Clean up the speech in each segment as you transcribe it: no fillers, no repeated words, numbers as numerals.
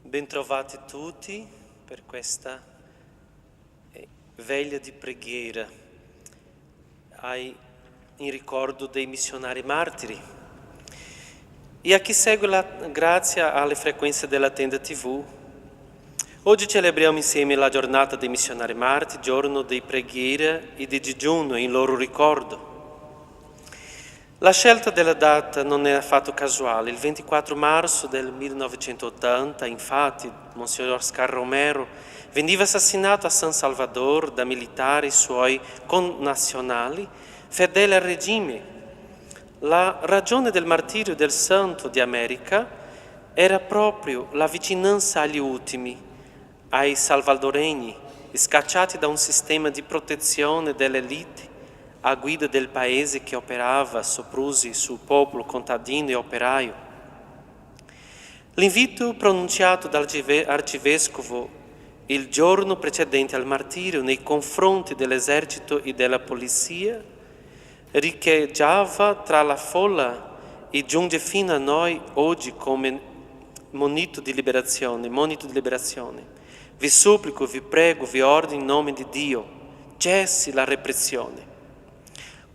Bentrovati tutti per questa veglia di preghiera in ricordo dei missionari martiri. E a chi segue la grazia alle frequenze della Tenda TV, oggi celebriamo insieme la giornata dei missionari martiri, giorno di preghiera e di digiuno in loro ricordo. La scelta della data non è affatto casuale. Il 24 marzo del 1980, infatti, Monsignor Oscar Romero veniva assassinato a San Salvador da militari suoi connazionali fedeli al regime. La ragione del martirio del Santo di America era proprio la vicinanza agli ultimi, ai salvadoregni, scacciati da un sistema di protezione dell'elite a guida del paese che operava soprusi sul popolo contadino e operaio. L'invito pronunciato dall'arcivescovo il giorno precedente al martirio nei confronti dell'esercito e della polizia riecheggiava tra la folla e giunge fino a noi oggi come monito di liberazione. Vi supplico, vi prego, vi ordino in nome di Dio, cessi la repressione.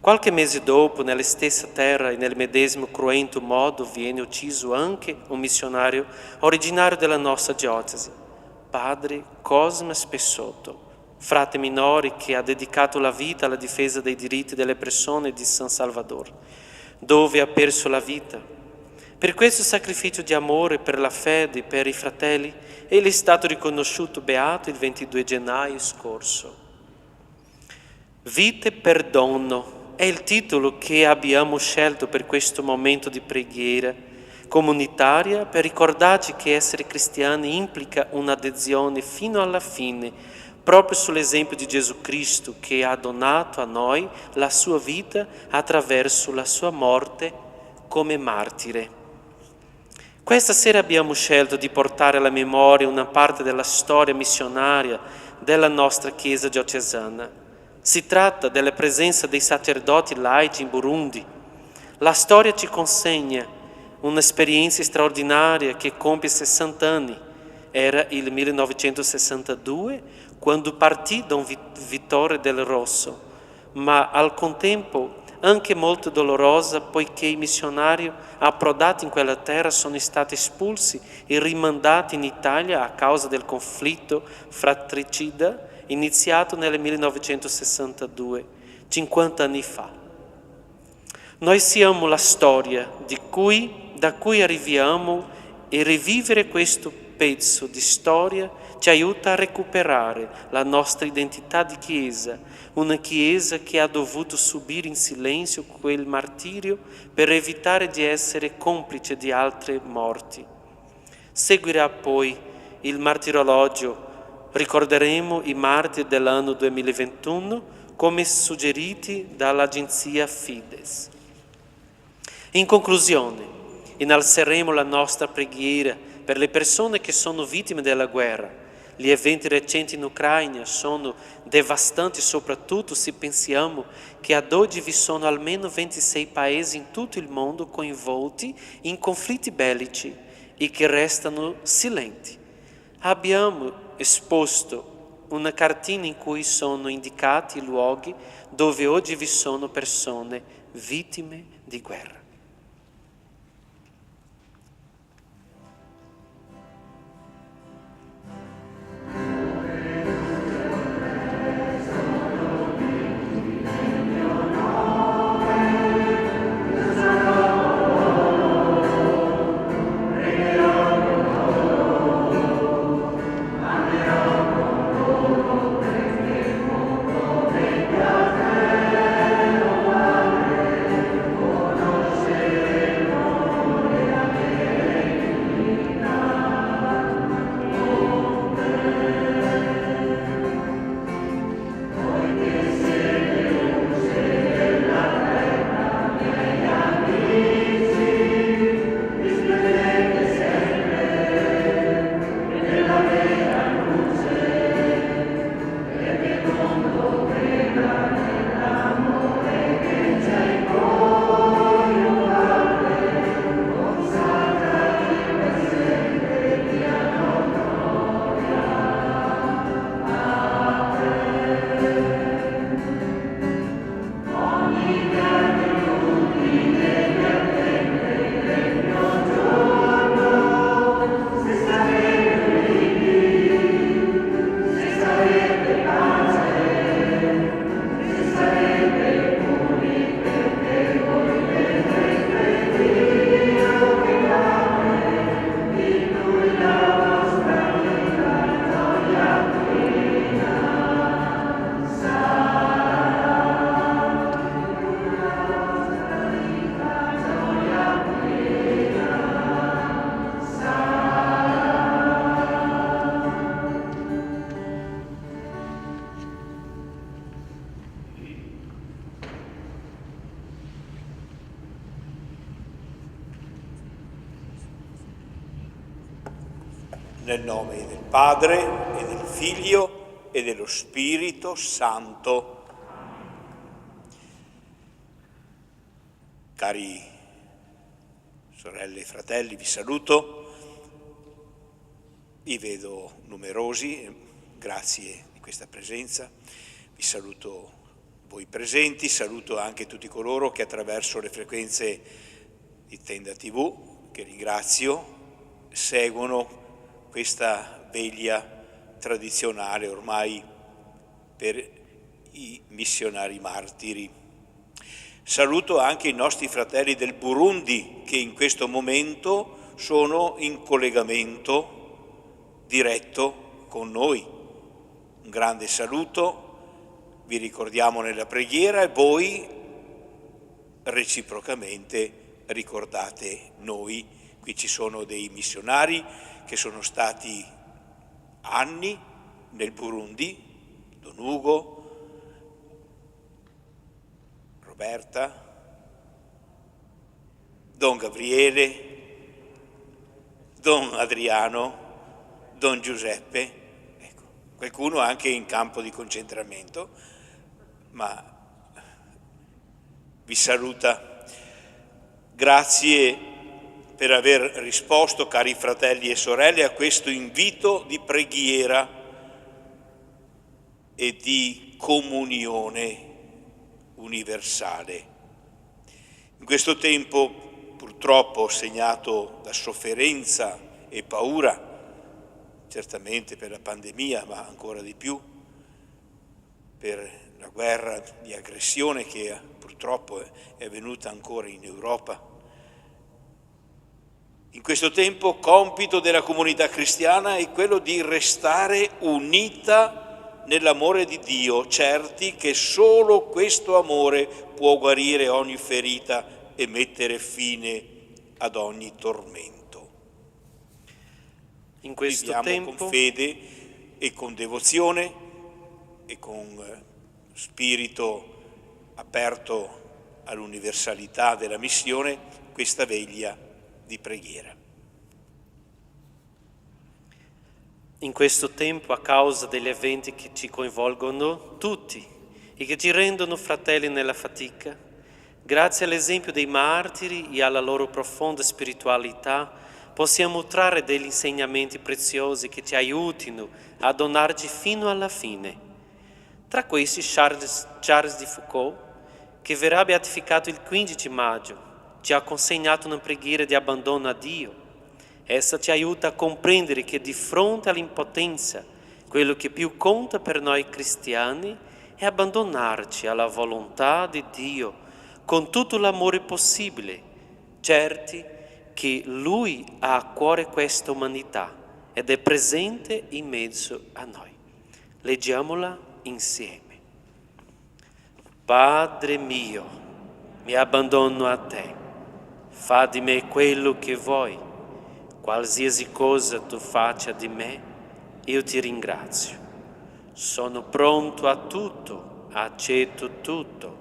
Qualche mese dopo, nella stessa terra e nel medesimo cruento modo, viene ucciso anche un missionario originario della nostra diocesi, padre Cosma Spessotto, frate minore che ha dedicato la vita alla difesa dei diritti delle persone di San Salvador, dove ha perso la vita. Per questo sacrificio di amore per la fede, per i fratelli, egli è stato riconosciuto beato il 22 gennaio scorso. Vite per dono è il titolo che abbiamo scelto per questo momento di preghiera comunitaria, per ricordarci che essere cristiani implica un'adesione fino alla fine, proprio sull'esempio di Gesù Cristo che ha donato a noi la sua vita attraverso la sua morte come martire. Questa sera abbiamo scelto di portare alla memoria una parte della storia missionaria della nostra Chiesa diocesana. Si tratta della presenza dei sacerdoti laici in Burundi. La storia ci consegna un'esperienza straordinaria che compie 60 anni. Era il 1962 quando partì Don Vittore del Rosso, ma al contempo anche molto dolorosa poiché i missionari approdati in quella terra sono stati espulsi e rimandati in Italia a causa del conflitto fratricida iniziato nel 1962, 50 anni fa. Noi siamo la storia da cui arriviamo e rivivere questo pezzo di storia ci aiuta a recuperare la nostra identità di Chiesa, una Chiesa che ha dovuto subire in silenzio quel martirio per evitare di essere complice di altre morti. Seguirà poi il martirologio. Ricorderemo i martiri dell'anno 2021 come suggeriti dall'agenzia Fides. In conclusione, innalzeremo la nostra preghiera per le persone che sono vittime della guerra. Gli eventi recenti in Ucraina sono devastanti, soprattutto se pensiamo che ad oggi vi sono almeno 26 paesi in tutto il mondo coinvolti in conflitti bellici e che restano silenti. Abbiamo esposto una cartina in cui sono indicati i luoghi dove oggi vi sono persone vittime di guerra. Nel nome del Padre e del Figlio e dello Spirito Santo. Cari sorelle e fratelli, vi saluto, vi vedo numerosi, grazie di questa presenza, vi saluto voi presenti, saluto anche tutti coloro che attraverso le frequenze di Tenda TV, che ringrazio, seguono questa veglia tradizionale ormai per i missionari martiri. Saluto anche i nostri fratelli del Burundi che in questo momento sono in collegamento diretto con noi. Un grande saluto, vi ricordiamo nella preghiera e voi reciprocamente ricordate noi. Qui ci sono dei missionari che sono stati anni nel Burundi, Don Ugo, Roberta, Don Gabriele, Don Adriano, Don Giuseppe, ecco, qualcuno anche in campo di concentramento, ma vi saluta. Grazie per aver risposto, cari fratelli e sorelle, a questo invito di preghiera e di comunione universale. In questo tempo, purtroppo segnato da sofferenza e paura, certamente per la pandemia, ma ancora di più per la guerra di aggressione che purtroppo è avvenuta ancora in Europa. In questo tempo compito della comunità cristiana è quello di restare unita nell'amore di Dio, certi che solo questo amore può guarire ogni ferita e mettere fine ad ogni tormento. In questo Viviamo tempo con fede e con devozione e con spirito aperto all'universalità della missione questa veglia di preghiera. In questo tempo, a causa degli eventi che ci coinvolgono tutti e che ci rendono fratelli nella fatica, grazie all'esempio dei martiri e alla loro profonda spiritualità, possiamo trarre degli insegnamenti preziosi che ci aiutino a donarci fino alla fine. Tra questi Charles de Foucault, che verrà beatificato il 15 maggio, ci ha consegnato una preghiera di abbandono a Dio. Essa ci aiuta a comprendere che di fronte all'impotenza, quello che più conta per noi cristiani è abbandonarci alla volontà di Dio con tutto l'amore possibile, certi che Lui ha a cuore questa umanità ed è presente in mezzo a noi. Leggiamola insieme. Padre mio, mi abbandono a te. Fa di me quello che vuoi, qualsiasi cosa tu faccia di me, io ti ringrazio. Sono pronto a tutto, accetto tutto,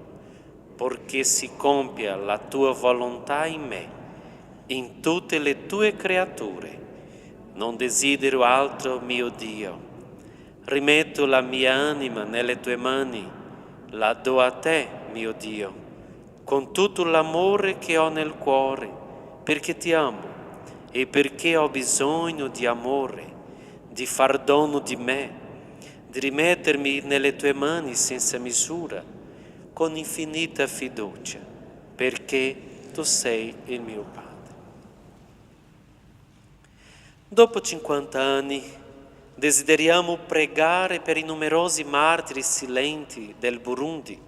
purché si compia la tua volontà in me, in tutte le tue creature. Non desidero altro, mio Dio. Rimetto la mia anima nelle tue mani, la do a te, mio Dio, con tutto l'amore che ho nel cuore, perché ti amo e perché ho bisogno di amore, di far dono di me, di rimettermi nelle tue mani senza misura, con infinita fiducia, perché tu sei il mio Padre. Dopo 50 anni desideriamo pregare per i numerosi martiri silenti del Burundi,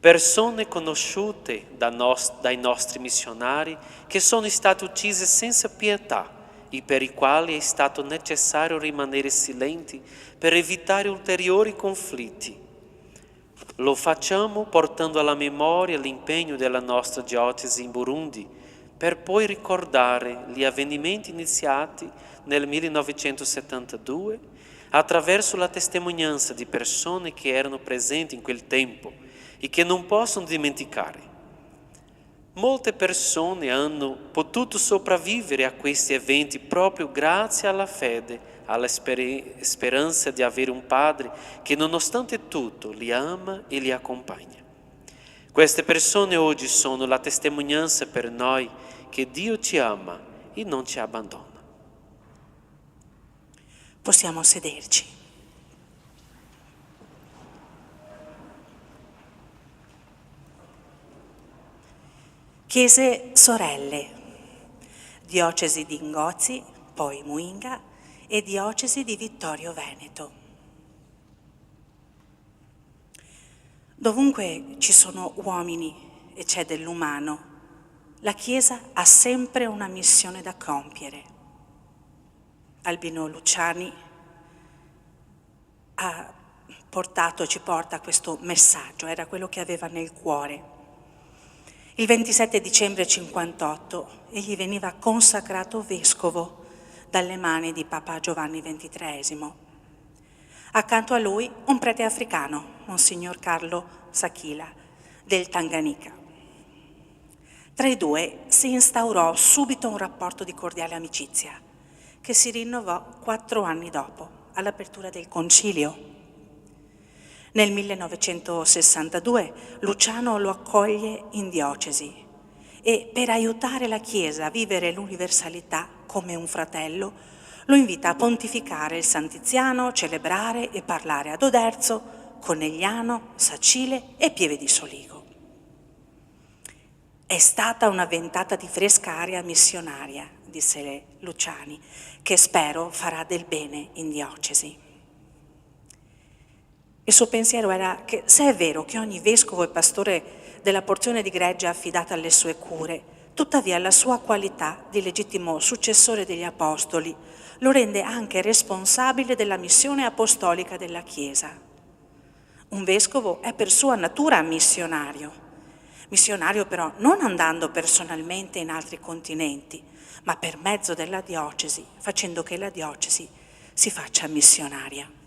persone conosciute dai nostri missionari che sono state uccise senza pietà e per i quali è stato necessario rimanere silenti per evitare ulteriori conflitti. Lo facciamo portando alla memoria l'impegno della nostra diocesi in Burundi per poi ricordare gli avvenimenti iniziati nel 1972 attraverso la testimonianza di persone che erano presenti in quel tempo e che non possono dimenticare. Molte persone hanno potuto sopravvivere a questi eventi proprio grazie alla fede, alla speranza di avere un padre che nonostante tutto li ama e li accompagna. Queste persone oggi sono la testimonianza per noi che Dio ci ama e non ci abbandona. Possiamo sederci. Chiese sorelle, diocesi di Ingozzi, poi Muinga e diocesi di Vittorio Veneto. Dovunque ci sono uomini e c'è dell'umano, la Chiesa ha sempre una missione da compiere. Albino Luciani ci porta questo messaggio, era quello che aveva nel cuore. Il 27 dicembre 58 egli veniva consacrato vescovo dalle mani di Papa Giovanni XXIII. Accanto a lui un prete africano, Monsignor Carlo Sakila, del Tanganica. Tra i due si instaurò subito un rapporto di cordiale amicizia, che si rinnovò 4 anni dopo, all'apertura del concilio. Nel 1962 Luciano lo accoglie in diocesi e per aiutare la Chiesa a vivere l'universalità come un fratello lo invita a pontificare il Santiziano, celebrare e parlare ad Oderzo, Conegliano, Sacile e Pieve di Soligo. È stata una ventata di fresca aria missionaria, disse Luciani, che spero farà del bene in diocesi. Il suo pensiero era che se è vero che ogni vescovo e pastore della porzione di gregge è affidata alle sue cure, tuttavia la sua qualità di legittimo successore degli apostoli lo rende anche responsabile della missione apostolica della Chiesa. Un vescovo è per sua natura missionario però non andando personalmente in altri continenti, ma per mezzo della diocesi, facendo che la diocesi si faccia missionaria.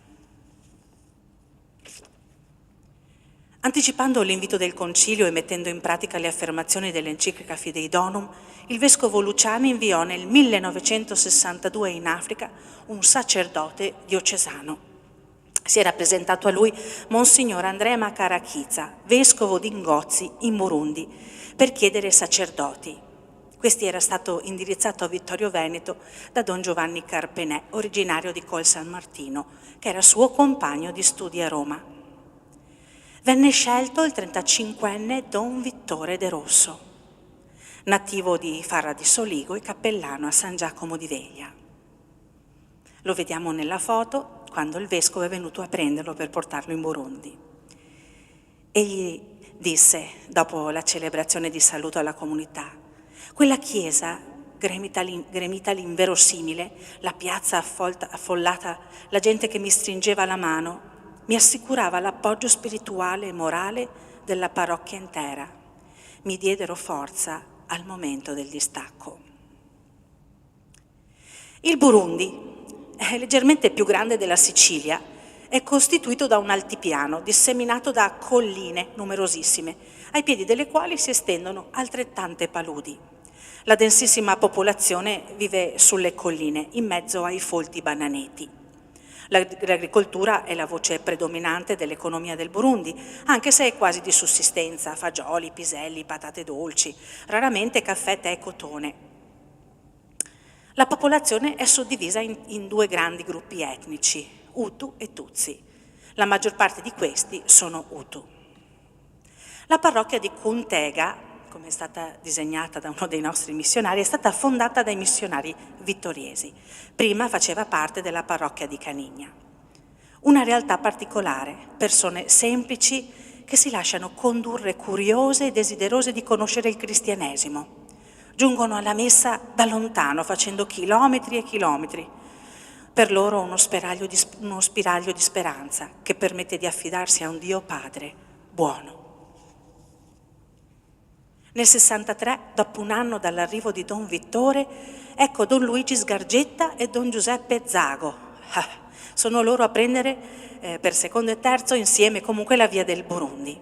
Anticipando l'invito del Concilio e mettendo in pratica le affermazioni dell'enciclica Fidei Donum, il vescovo Luciani inviò nel 1962 in Africa un sacerdote diocesano. Si era presentato a lui Monsignor Andrea Makarachiza, vescovo di Ngozzi in Burundi, per chiedere sacerdoti. Questi era stato indirizzato a Vittorio Veneto da Don Giovanni Carpenè, originario di Col San Martino, che era suo compagno di studi a Roma. Venne scelto il 35enne Don Vittore De Rosso, nativo di Farra di Soligo e cappellano a San Giacomo di Veglia. Lo vediamo nella foto quando il vescovo è venuto a prenderlo per portarlo in Burundi. Egli disse, dopo la celebrazione di saluto alla comunità, quella chiesa gremita l'inverosimile, la piazza affollata, la gente che mi stringeva la mano, mi assicurava l'appoggio spirituale e morale della parrocchia intera. Mi diedero forza al momento del distacco. Il Burundi è leggermente più grande della Sicilia, è costituito da un altipiano disseminato da colline numerosissime, ai piedi delle quali si estendono altrettante paludi. La densissima popolazione vive sulle colline, in mezzo ai folti bananeti. L'agricoltura è la voce predominante dell'economia del Burundi, anche se è quasi di sussistenza, fagioli, piselli, patate dolci, raramente caffè, tè e cotone. La popolazione è suddivisa in 2 grandi gruppi etnici, Hutu e Tutsi. La maggior parte di questi sono Hutu. La parrocchia di Kuntega, come è stata disegnata da uno dei nostri missionari, è stata fondata dai missionari vittoriesi. Prima faceva parte della parrocchia di Canigna. Una realtà particolare, persone semplici che si lasciano condurre curiose e desiderose di conoscere il cristianesimo. Giungono alla messa da lontano, facendo chilometri e chilometri. Per loro uno spiraglio di speranza che permette di affidarsi a un Dio Padre buono. Nel 63, dopo un anno dall'arrivo di Don Vittore, ecco Don Luigi Sgargetta e Don Giuseppe Zago. Sono loro a prendere per secondo e terzo insieme comunque la via del Burundi.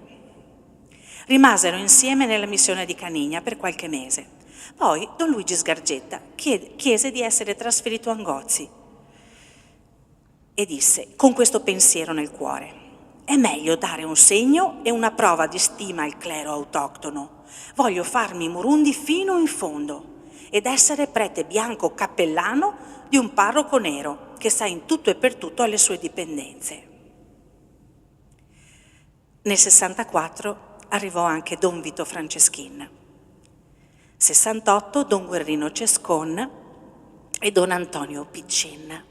Rimasero insieme nella missione di Canigna per qualche mese. Poi Don Luigi Sgargetta chiese di essere trasferito a Angozzi e disse, con questo pensiero nel cuore: è meglio dare un segno e una prova di stima al clero autoctono. Voglio farmi Murundi fino in fondo ed essere prete bianco cappellano di un parroco nero che sta in tutto e per tutto alle sue dipendenze. Nel 64 arrivò anche Don Vito Franceschin. 68 Don Guerrino Cescon e Don Antonio Piccin.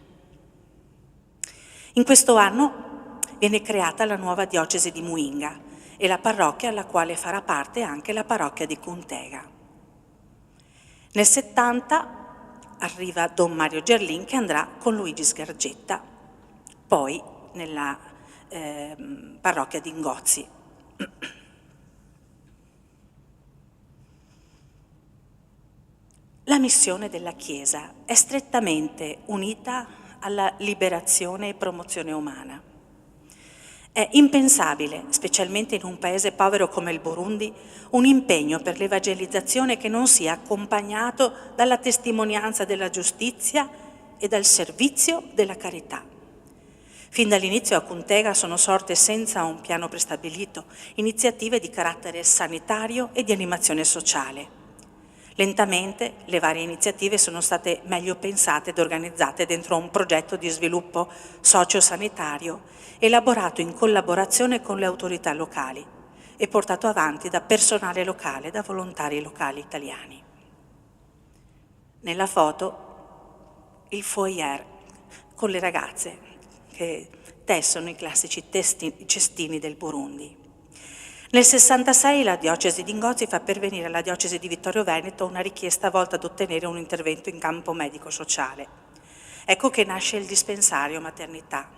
In questo anno viene creata la nuova diocesi di Muinga e la parrocchia alla quale farà parte anche la parrocchia di Cuntega. Nel 70 arriva Don Mario Gerlin che andrà con Luigi Sgargetta, poi nella parrocchia di Ingozzi. La missione della Chiesa è strettamente unita alla liberazione e promozione umana. È impensabile, specialmente in un paese povero come il Burundi, un impegno per l'evangelizzazione che non sia accompagnato dalla testimonianza della giustizia e dal servizio della carità. Fin dall'inizio a Cuntega sono sorte senza un piano prestabilito iniziative di carattere sanitario e di animazione sociale. Lentamente le varie iniziative sono state meglio pensate ed organizzate dentro un progetto di sviluppo sociosanitario elaborato in collaborazione con le autorità locali e portato avanti da personale locale, da volontari locali italiani. Nella foto il foyer con le ragazze che tessono i classici cestini del Burundi. Nel 66 la diocesi di Ingozzi fa pervenire alla diocesi di Vittorio Veneto una richiesta volta ad ottenere un intervento in campo medico-sociale. Ecco che nasce il dispensario maternità.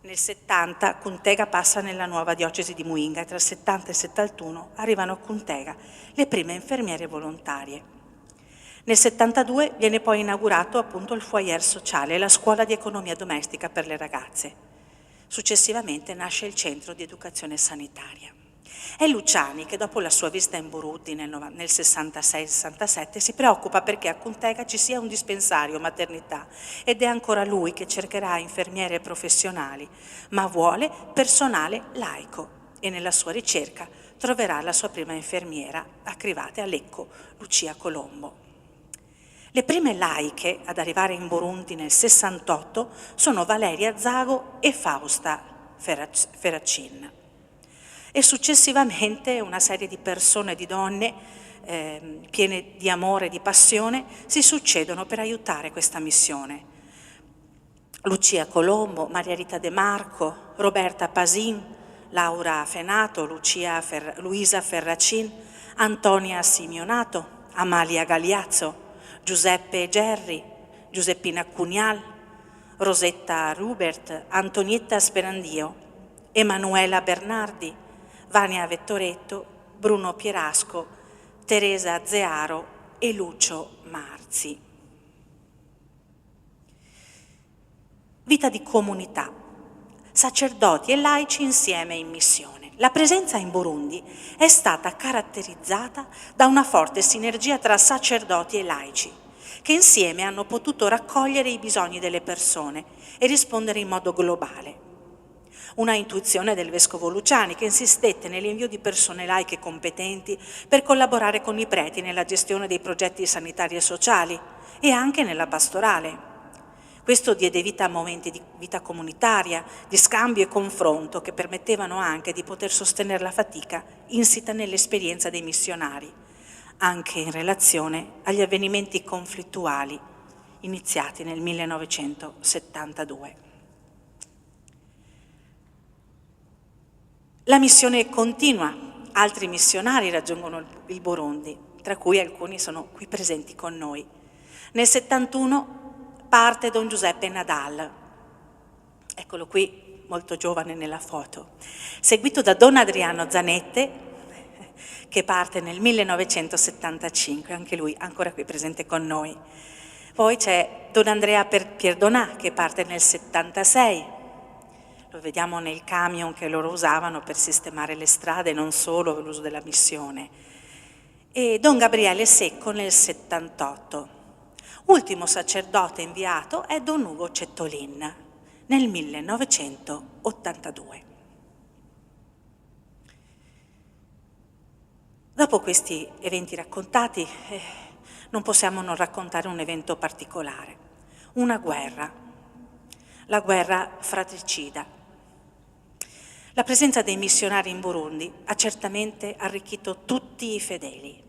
Nel 70 Cuntega passa nella nuova diocesi di Muinga e tra il 70 e il 71 arrivano a Cuntega le prime infermiere volontarie. Nel 72 viene poi inaugurato appunto il foyer sociale e la scuola di economia domestica per le ragazze. Successivamente nasce il centro di educazione sanitaria. È Luciani che dopo la sua visita in Burundi nel 66-67 si preoccupa perché a Cuntega ci sia un dispensario maternità ed è ancora lui che cercherà infermiere professionali, ma vuole personale laico e nella sua ricerca troverà la sua prima infermiera a Crivate, a Lecco, Lucia Colombo. Le prime laiche ad arrivare in Burundi nel 68 sono Valeria Zago e Fausta Ferracin. E successivamente una serie di persone, di donne piene di amore e di passione si succedono per aiutare questa missione. Lucia Colombo, Maria Rita De Marco, Roberta Pasin, Laura Fenato, Luisa Ferracin, Antonia Simeonato, Amalia Galiazzo, Giuseppe Gerri, Giuseppina Cunial, Rosetta Rubert, Antonietta Sperandio, Emanuela Bernardi, Vania Vettoretto, Bruno Pierasco, Teresa Zearo e Lucio Marzi. Vita di comunità, sacerdoti e laici insieme in missione. La presenza in Burundi è stata caratterizzata da una forte sinergia tra sacerdoti e laici, che insieme hanno potuto raccogliere i bisogni delle persone e rispondere in modo globale. Una intuizione del vescovo Luciani che insistette nell'invio di persone laiche competenti per collaborare con i preti nella gestione dei progetti sanitari e sociali e anche nella pastorale. Questo diede vita a momenti di vita comunitaria, di scambio e confronto che permettevano anche di poter sostenere la fatica insita nell'esperienza dei missionari, anche in relazione agli avvenimenti conflittuali iniziati nel 1972. La missione continua, altri missionari raggiungono il Burundi, tra cui alcuni sono qui presenti con noi. Nel 71 parte Don Giuseppe Nadal, eccolo qui, molto giovane nella foto, seguito da Don Adriano Zanette, che parte nel 1975, anche lui ancora qui presente con noi. Poi c'è Don Andrea Pierdonà, che parte nel 76, lo vediamo nei camion che loro usavano per sistemare le strade, non solo per l'uso della missione, e Don Gabriele Secco nel 78. Ultimo sacerdote inviato è Don Ugo Cettolin nel 1982. Dopo questi eventi raccontati, non possiamo non raccontare un evento particolare, una guerra, la guerra fratricida. La presenza dei missionari in Burundi ha certamente arricchito tutti i fedeli,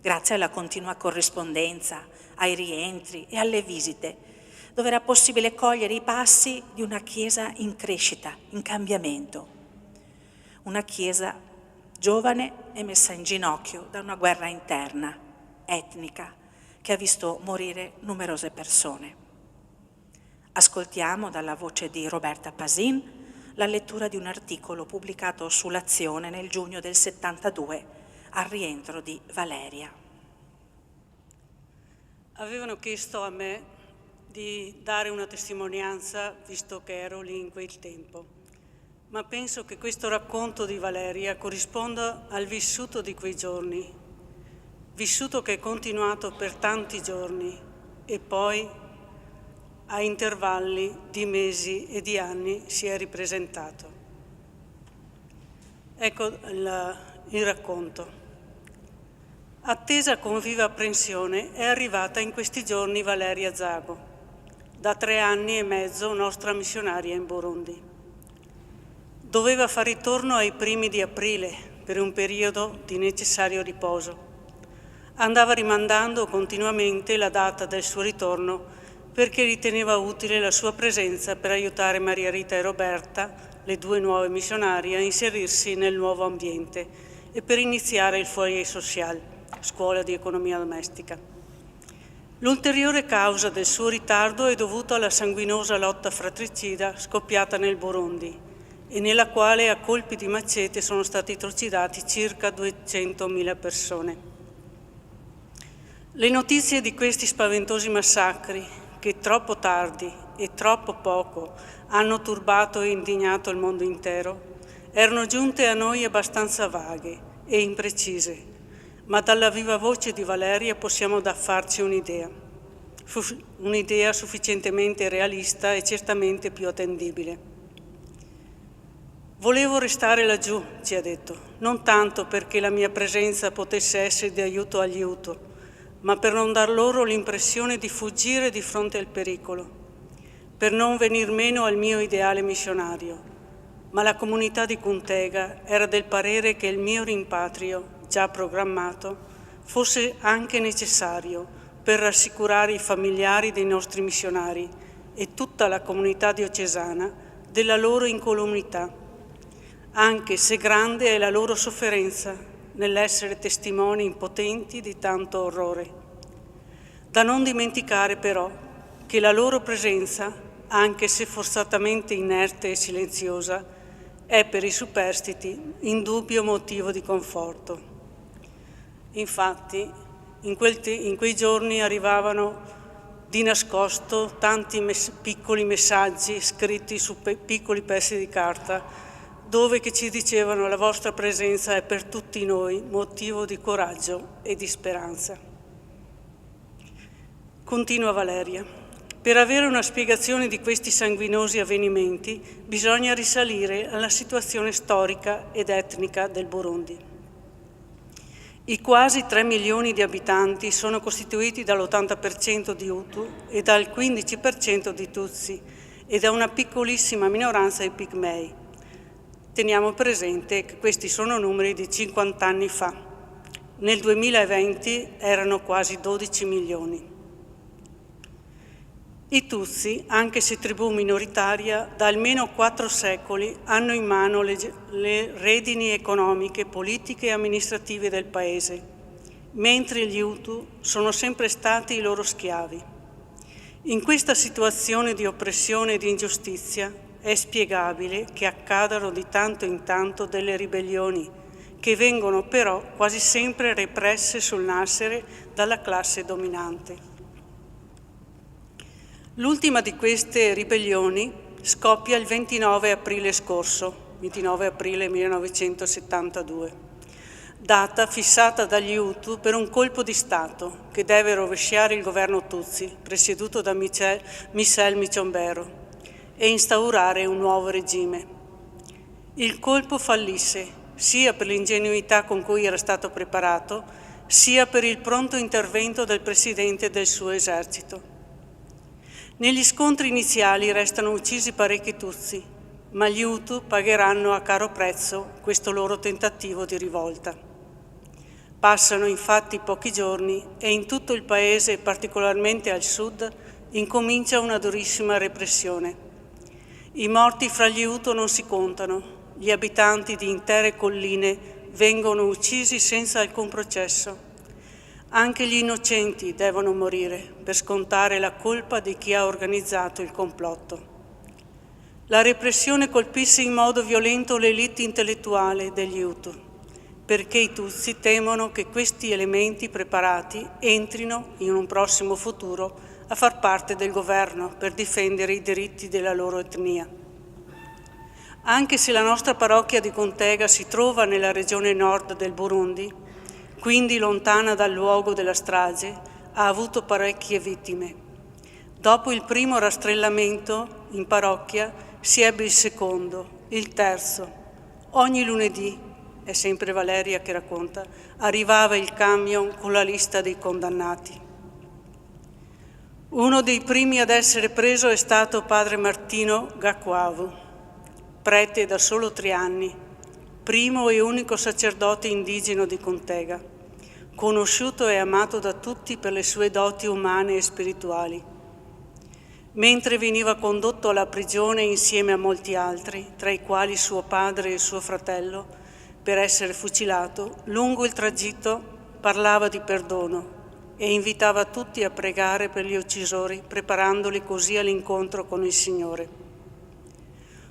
grazie alla continua corrispondenza, ai rientri e alle visite, dove era possibile cogliere i passi di una Chiesa in crescita, in cambiamento. Una Chiesa giovane e messa in ginocchio da una guerra interna, etnica, che ha visto morire numerose persone. Ascoltiamo dalla voce di Roberta Pasin la lettura di un articolo pubblicato sull'Azione nel giugno del 72 al rientro di Valeria. Avevano chiesto a me di dare una testimonianza, visto che ero lì in quel tempo, ma penso che questo racconto di Valeria corrisponda al vissuto di quei giorni, vissuto che è continuato per tanti giorni e poi a intervalli di mesi e di anni si è ripresentato. Ecco il racconto. Attesa con viva apprensione è arrivata in questi giorni Valeria Zago, da 3 anni e mezzo nostra missionaria in Burundi. Doveva far ritorno ai primi di aprile per un periodo di necessario riposo. Andava rimandando continuamente la data del suo ritorno perché riteneva utile la sua presenza per aiutare Maria Rita e Roberta, le 2 nuove missionarie, a inserirsi nel nuovo ambiente e per iniziare il Foyer Social, scuola di economia domestica. L'ulteriore causa del suo ritardo è dovuta alla sanguinosa lotta fratricida scoppiata nel Burundi e nella quale a colpi di macete sono stati trucidati circa 200.000 persone. Le notizie di questi spaventosi massacri, che troppo tardi e troppo poco hanno turbato e indignato il mondo intero, erano giunte a noi abbastanza vaghe e imprecise, ma dalla viva voce di Valeria possiamo farci un'idea sufficientemente realista e certamente più attendibile. Volevo restare laggiù, ci ha detto, non tanto perché la mia presenza potesse essere di aiuto agli Hutu, ma per non dar loro l'impressione di fuggire di fronte al pericolo, per non venir meno al mio ideale missionario. Ma la comunità di Cuntega era del parere che il mio rimpatrio, già programmato, fosse anche necessario per rassicurare i familiari dei nostri missionari e tutta la comunità diocesana della loro incolumità, anche se grande è la loro sofferenza nell'essere testimoni impotenti di tanto orrore. Da non dimenticare però che la loro presenza, anche se forzatamente inerte e silenziosa, è per i superstiti indubbio motivo di conforto. Infatti, in quei giorni arrivavano di nascosto tanti piccoli messaggi scritti su piccoli pezzi di carta, dove che ci dicevano: la vostra presenza è per tutti noi motivo di coraggio e di speranza. Continua Valeria. Per avere una spiegazione di questi sanguinosi avvenimenti bisogna risalire alla situazione storica ed etnica del Burundi. I quasi 3 milioni di abitanti sono costituiti dall'80% di Hutu e dal 15% di Tutsi e da una piccolissima minoranza di Pigmei. Teniamo presente che questi sono numeri di 50 anni fa. Nel 2020 erano quasi 12 milioni. I Tutsi, anche se tribù minoritaria, da almeno 4 secoli hanno in mano le redini economiche, politiche e amministrative del paese, mentre gli Hutu sono sempre stati i loro schiavi. In questa situazione di oppressione e di ingiustizia è spiegabile che accadano di tanto in tanto delle ribellioni, che vengono però quasi sempre represse sul nascere dalla classe dominante. L'ultima di queste ribellioni scoppia il 29 aprile scorso, 29 aprile 1972, data fissata dagli Hutu per un colpo di Stato che deve rovesciare il governo Tutsi, presieduto da Michel Micombero, e instaurare un nuovo regime. Il colpo fallisse sia per l'ingenuità con cui era stato preparato, sia per il pronto intervento del presidente e del suo esercito. Negli scontri iniziali restano uccisi parecchi Tutsi, ma gli Hutu pagheranno a caro prezzo questo loro tentativo di rivolta. Passano infatti pochi giorni e in tutto il paese, particolarmente al sud, incomincia una durissima repressione. I morti fra gli Hutu non si contano, gli abitanti di intere colline vengono uccisi senza alcun processo. Anche gli innocenti devono morire per scontare la colpa di chi ha organizzato il complotto. La repressione colpisse in modo violento l'elite intellettuale degli Hutu, perché i Tutsi temono che questi elementi preparati entrino in un prossimo futuro a far parte del governo per difendere i diritti della loro etnia. Anche se la nostra parrocchia di Contega si trova nella regione nord del Burundi, quindi lontana dal luogo della strage, ha avuto parecchie vittime. Dopo il primo rastrellamento in parrocchia si ebbe il secondo, il terzo. Ogni lunedì, è sempre Valeria che racconta, arrivava il camion con la lista dei condannati. Uno dei primi ad essere preso è stato padre Martino Gakwavu, prete da solo 3 anni, primo e unico sacerdote indigeno di Contega, conosciuto e amato da tutti per le sue doti umane e spirituali. Mentre veniva condotto alla prigione insieme a molti altri, tra i quali suo padre e suo fratello, per essere fucilato, lungo il tragitto parlava di perdono e invitava tutti a pregare per gli uccisori, preparandoli così all'incontro con il Signore.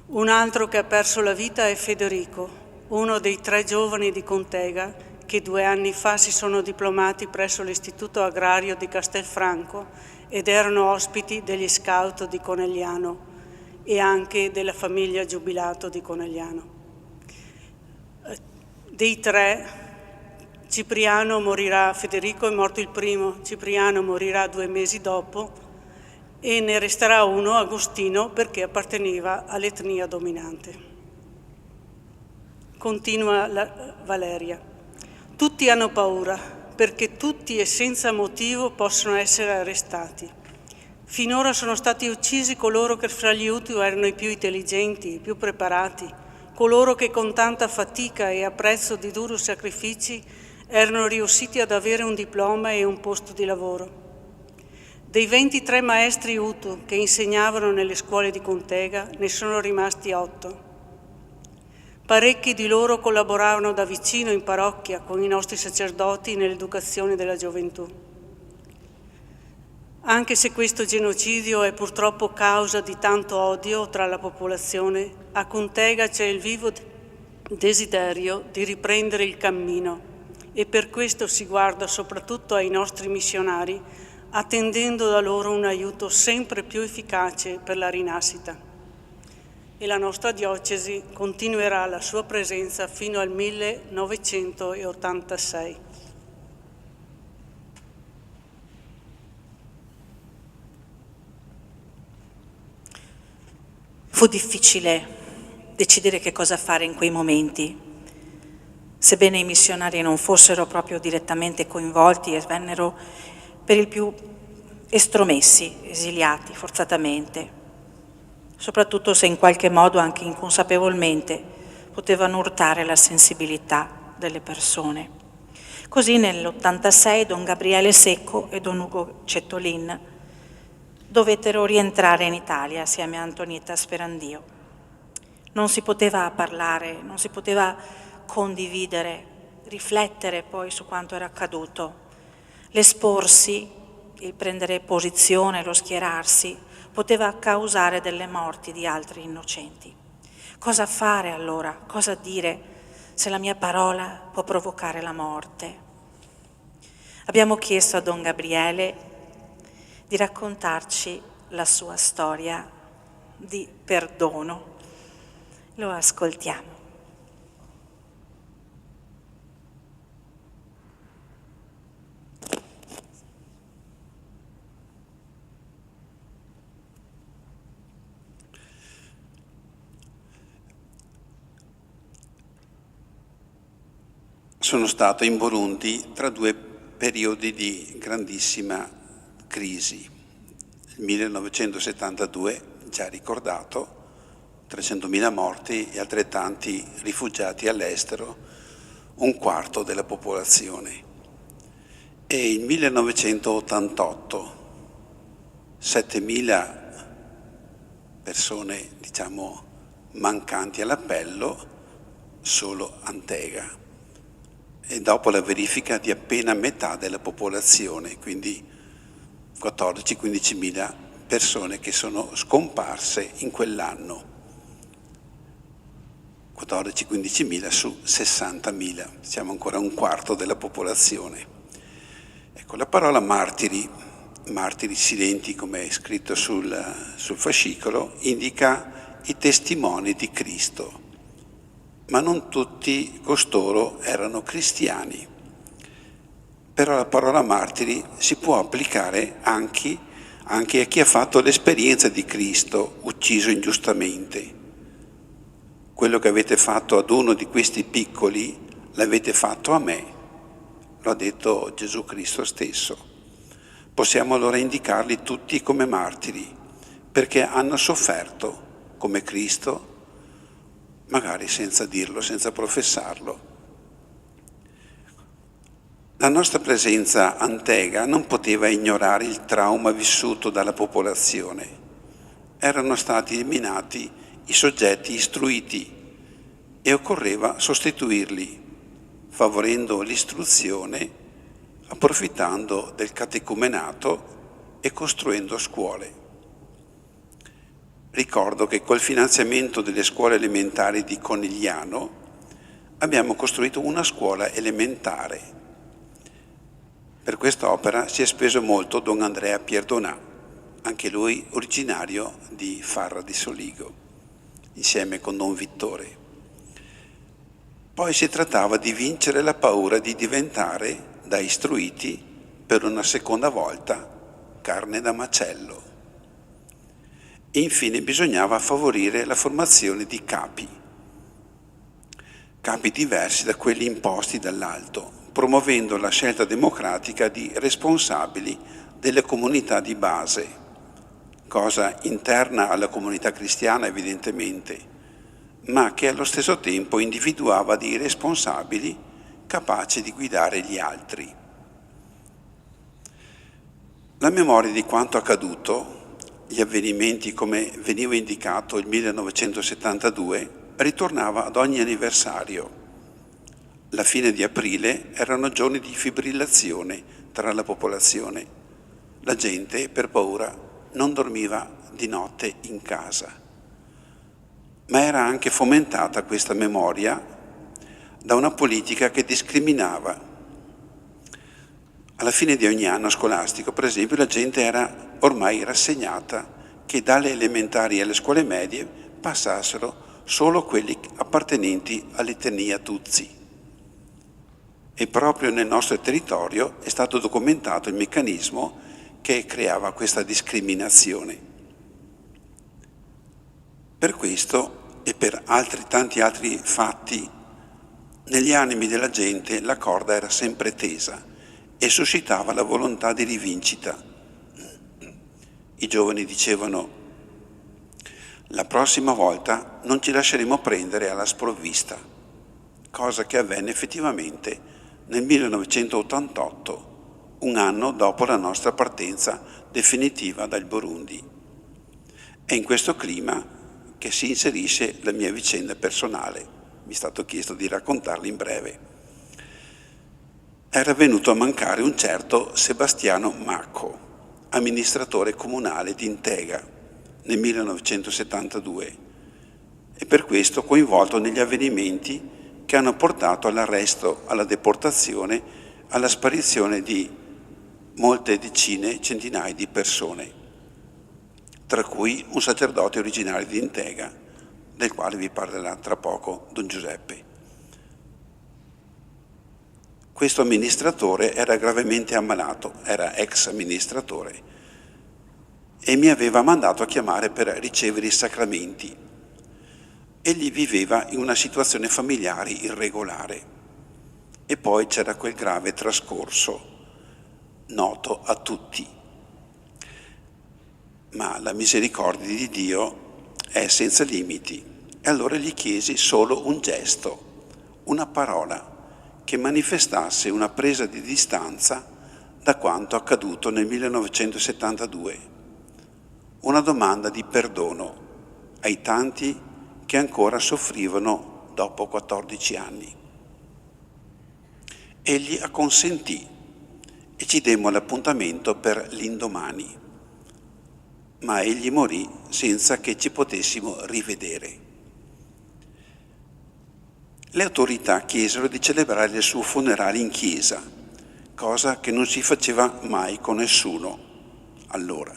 Un altro che ha perso la vita è Federico, uno dei 3 giovani di Contega che 2 anni fa si sono diplomati presso l'Istituto Agrario di Castelfranco ed erano ospiti degli scout di Conegliano e anche della famiglia Giubilato di Conegliano. Dei 3, Cipriano morirà, Federico è morto il primo, Cipriano morirà 2 mesi dopo, e ne resterà uno, Agostino, perché apparteneva all'etnia dominante. Continua Valeria. Tutti hanno paura, perché tutti e senza motivo possono essere arrestati. Finora sono stati uccisi coloro che fra gli Hutu erano i più intelligenti, i più preparati, coloro che con tanta fatica e a prezzo di duri sacrifici erano riusciti ad avere un diploma e un posto di lavoro. Dei 23 maestri Hutu che insegnavano nelle scuole di Contega ne sono rimasti 8. Parecchi di loro collaboravano da vicino in parrocchia con i nostri sacerdoti nell'educazione della gioventù. Anche se questo genocidio è purtroppo causa di tanto odio tra la popolazione, a Contega c'è il vivo desiderio di riprendere il cammino e per questo si guarda soprattutto ai nostri missionari, attendendo da loro un aiuto sempre più efficace per la rinascita. E la nostra diocesi continuerà la sua presenza fino al 1986. Fu difficile decidere che cosa fare in quei momenti. Sebbene i missionari non fossero proprio direttamente coinvolti e vennero per il più estromessi, esiliati forzatamente, soprattutto se in qualche modo, anche inconsapevolmente, potevano urtare la sensibilità delle persone. Così nell'86 Don Gabriele Secco e Don Ugo Cettolin dovettero rientrare in Italia assieme a Antonietta Sperandio. Non si poteva parlare, non si poteva condividere, riflettere poi su quanto era accaduto. L'esporsi, il prendere posizione, lo schierarsi, poteva causare delle morti di altri innocenti. Cosa fare allora? Cosa dire se la mia parola può provocare la morte? Abbiamo chiesto a Don Gabriele di raccontarci la sua storia di perdono. Lo ascoltiamo. Sono stato in Burundi tra due periodi di grandissima crisi. Il 1972, già ricordato, 300.000 morti e altrettanti rifugiati all'estero, un quarto della popolazione. E il 1988, 7.000 persone, mancanti all'appello, solo Antega. E dopo la verifica di appena metà della popolazione, quindi 14-15.000 persone che sono scomparse in quell'anno. 14-15.000 su 60.000, siamo ancora un quarto della popolazione. Ecco, la parola martiri silenti, come è scritto sul fascicolo, indica i testimoni di Cristo. Ma non tutti costoro erano cristiani. Però la parola martiri si può applicare anche a chi ha fatto l'esperienza di Cristo, ucciso ingiustamente. Quello che avete fatto ad uno di questi piccoli, l'avete fatto a me, lo ha detto Gesù Cristo stesso. Possiamo allora indicarli tutti come martiri, perché hanno sofferto come Cristo, magari senza dirlo, senza professarlo. La nostra presenza a Antega non poteva ignorare il trauma vissuto dalla popolazione. Erano stati eliminati i soggetti istruiti e occorreva sostituirli, favorendo l'istruzione, approfittando del catecumenato e costruendo scuole. Ricordo che col finanziamento delle scuole elementari di Conigliano abbiamo costruito una scuola elementare. Per quest'opera si è speso molto Don Andrea Pierdonà, anche lui originario di Farra di Soligo, insieme con Don Vittore. Poi si trattava di vincere la paura di diventare, da istruiti, per una seconda volta, carne da macello. Infine bisognava favorire la formazione di capi diversi da quelli imposti dall'alto, promuovendo la scelta democratica di responsabili delle comunità di base, cosa interna alla comunità cristiana evidentemente, ma che allo stesso tempo individuava dei responsabili capaci di guidare gli altri. La memoria di quanto accaduto, gli avvenimenti come veniva indicato il 1972, ritornava ad ogni anniversario. La fine di aprile erano giorni di fibrillazione tra la popolazione. La gente, per paura, non dormiva di notte in casa. Ma era anche fomentata questa memoria da una politica che discriminava. Alla fine di ogni anno scolastico, per esempio, la gente era ormai rassegnata che dalle elementari alle scuole medie passassero solo quelli appartenenti all'etnia Tutsi. E proprio nel nostro territorio è stato documentato il meccanismo che creava questa discriminazione. Per questo e per tanti altri fatti, negli animi della gente la corda era sempre tesa e suscitava la volontà di rivincita. I giovani dicevano: la prossima volta non ci lasceremo prendere alla sprovvista, cosa che avvenne effettivamente nel 1988, un anno dopo la nostra partenza definitiva dal Burundi. È in questo clima che si inserisce la mia vicenda personale. Mi è stato chiesto di raccontarla in breve. Era venuto a mancare un certo Sebastiano Macco, amministratore comunale di Intega nel 1972 e per questo coinvolto negli avvenimenti che hanno portato all'arresto, alla deportazione, alla sparizione di molte decine, centinaia di persone. tra cui un sacerdote originario di Intega, del quale vi parlerà tra poco Don Giuseppe. Questo amministratore era gravemente ammalato, era ex amministratore, e mi aveva mandato a chiamare per ricevere i sacramenti. Egli viveva in una situazione familiare irregolare e poi c'era quel grave trascorso noto a tutti. Ma la misericordia di Dio è senza limiti e allora gli chiesi solo un gesto, una parola che manifestasse una presa di distanza da quanto accaduto nel 1972, una domanda di perdono ai tanti che ancora soffrivano dopo 14 anni. Egli acconsentì e ci demmo l'appuntamento per l'indomani, ma egli morì senza che ci potessimo rivedere. Le autorità chiesero di celebrare il suo funerale in chiesa, cosa che non si faceva mai con nessuno allora.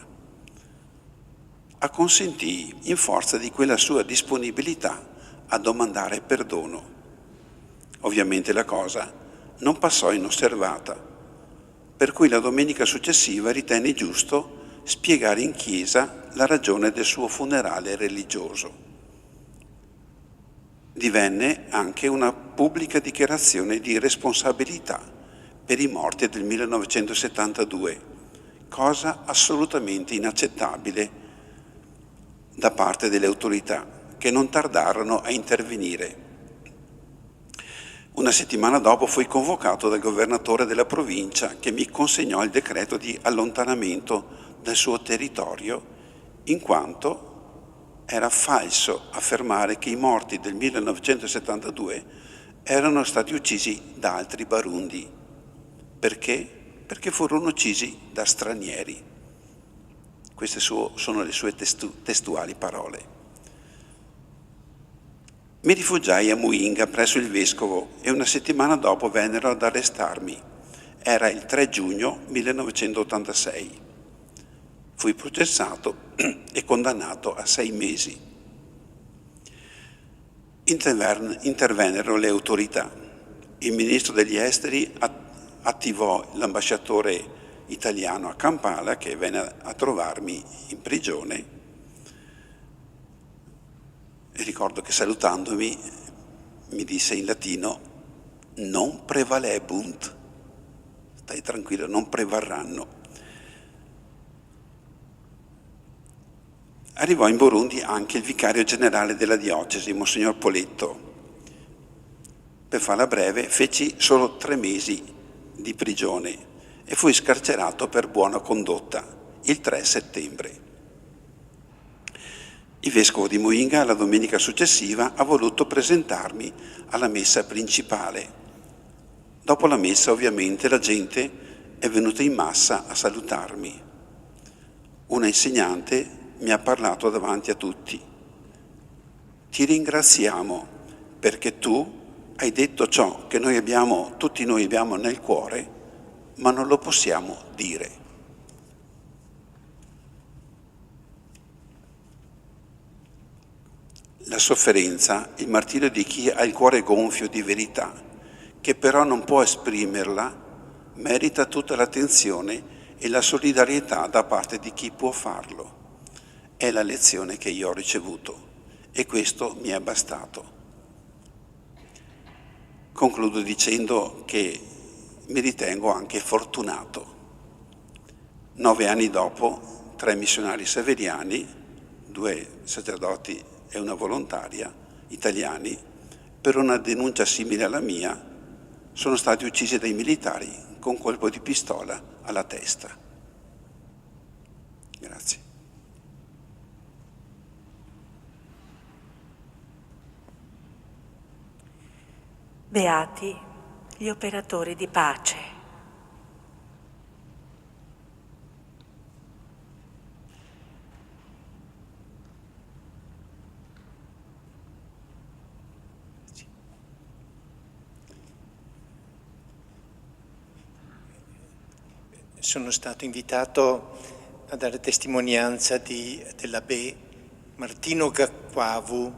Acconsentì in forza di quella sua disponibilità a domandare perdono. Ovviamente la cosa non passò inosservata, per cui la domenica successiva ritenne giusto spiegare in chiesa la ragione del suo funerale religioso. Divenne anche una pubblica dichiarazione di responsabilità per i morti del 1972, cosa assolutamente inaccettabile da parte delle autorità, che non tardarono a intervenire. Una settimana dopo fui convocato dal governatore della provincia, che mi consegnò il decreto di allontanamento dal suo territorio, in quanto era falso affermare che i morti del 1972 erano stati uccisi da altri barundi. Perché? Perché furono uccisi da stranieri. Queste sono le sue testuali parole. Mi rifugiai a Muinga presso il vescovo e una settimana dopo vennero ad arrestarmi. Era il 3 giugno 1986. Fui processato e condannato a 6 mesi. Intervennero le autorità. Il ministro degli esteri attivò l'ambasciatore italiano a Kampala, che venne a trovarmi in prigione, e ricordo che salutandomi mi disse in latino: non prevalebunt, stai tranquillo, non prevarranno. Arrivò in Burundi anche il vicario generale della diocesi, Monsignor Poletto. Per farla breve, feci solo 3 mesi di prigione e fui scarcerato per buona condotta il 3 settembre. Il vescovo di Muinga la domenica successiva ha voluto presentarmi alla messa principale. Dopo la messa, ovviamente, la gente è venuta in massa a salutarmi. Una insegnante mi ha parlato davanti a tutti. Ti ringraziamo perché tu hai detto ciò che tutti noi abbiamo nel cuore, ma non lo possiamo dire. La sofferenza, il martirio di chi ha il cuore gonfio di verità, che però non può esprimerla, merita tutta l'attenzione e la solidarietà da parte di chi può farlo. È la lezione che io ho ricevuto e questo mi è bastato. Concludo dicendo che mi ritengo anche fortunato. 9 anni dopo, 3 missionari severiani, 2 sacerdoti e una volontaria italiani, per una denuncia simile alla mia, sono stati uccisi dai militari con un colpo di pistola alla testa. Grazie. Beati gli operatori di pace. Sono stato invitato a dare testimonianza dell'abbé Martino Gacquavu.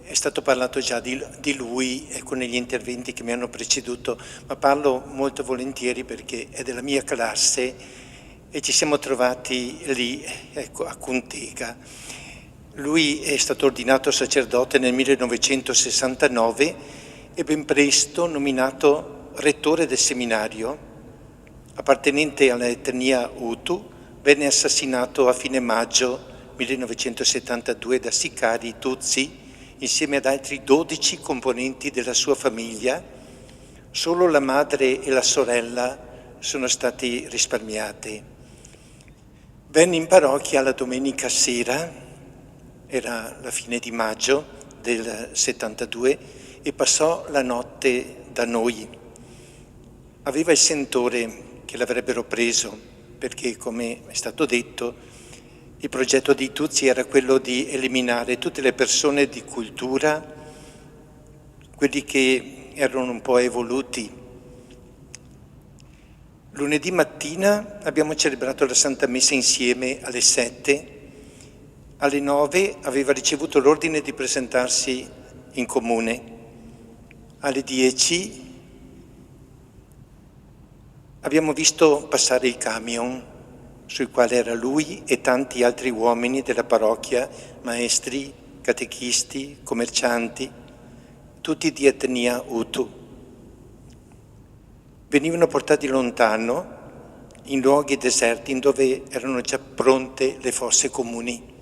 È stato parlato già di lui, ecco, negli interventi che mi hanno preceduto, ma parlo molto volentieri perché è della mia classe e ci siamo trovati lì, ecco, a Cuntega. Lui è stato ordinato sacerdote nel 1969 e ben presto nominato rettore del seminario. Appartenente all'etnia Hutu, venne assassinato a fine maggio 1972 da sicari Tutsi insieme ad altri 12 componenti della sua famiglia. Solo la madre e la sorella sono stati risparmiati. Venne in parrocchia la domenica sera, era la fine di maggio del 72, e passò la notte da noi. Aveva il sentore che l'avrebbero preso, perché, come è stato detto, il progetto di Tutsi era quello di eliminare tutte le persone di cultura, quelli che erano un po' evoluti. Lunedì mattina abbiamo celebrato la Santa Messa insieme alle 7. Alle 9 aveva ricevuto l'ordine di presentarsi in comune. Alle 10 abbiamo visto passare il camion sul quale era lui e tanti altri uomini della parrocchia, maestri, catechisti, commercianti, tutti di etnia Hutu. Venivano portati lontano, in luoghi deserti, in dove erano già pronte le fosse comuni.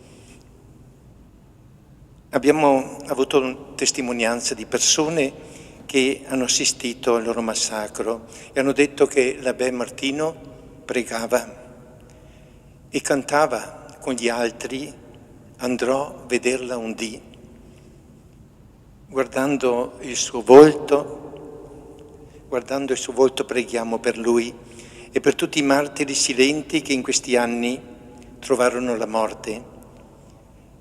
Abbiamo avuto testimonianza di persone che hanno assistito al loro massacro e hanno detto che l'abbé Martino pregava e cantava con gli altri "Andrò a vederla un dì". Guardando il suo volto preghiamo per lui e per tutti i martiri silenti che in questi anni trovarono la morte.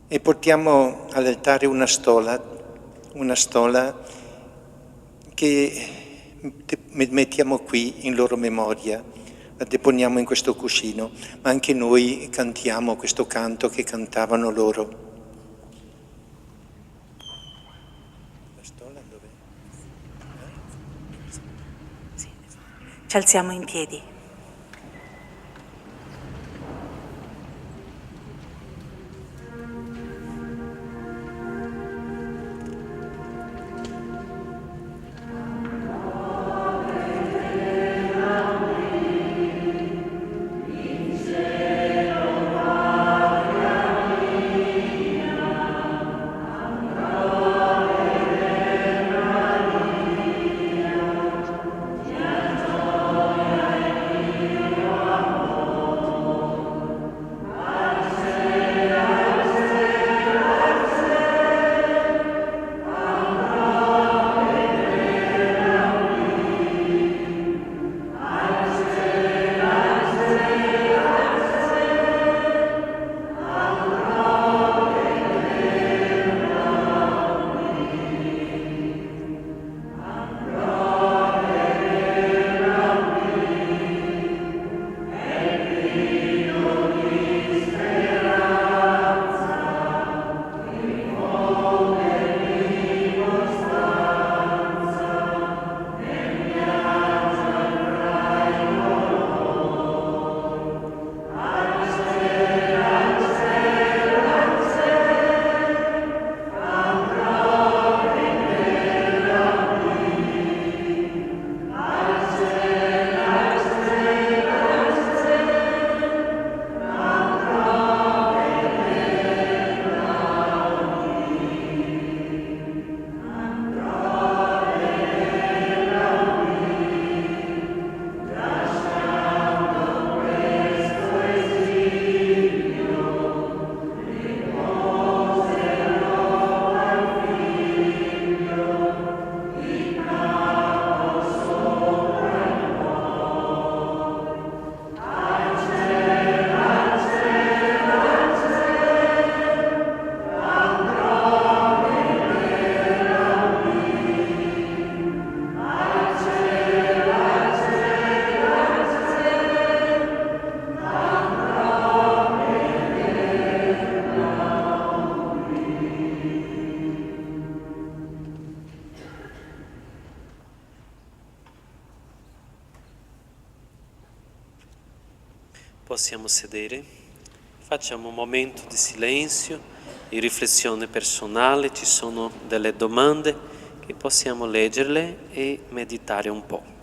E portiamo all'altare una stola che mettiamo qui in loro memoria. La deponiamo in questo cuscino, ma anche noi cantiamo questo canto che cantavano loro. La stola dov'è? Sì. Ci alziamo in piedi. possiamo sedere, facciamo un momento di silenzio, di riflessione personale, ci sono delle domande che possiamo leggerle e meditare un po'.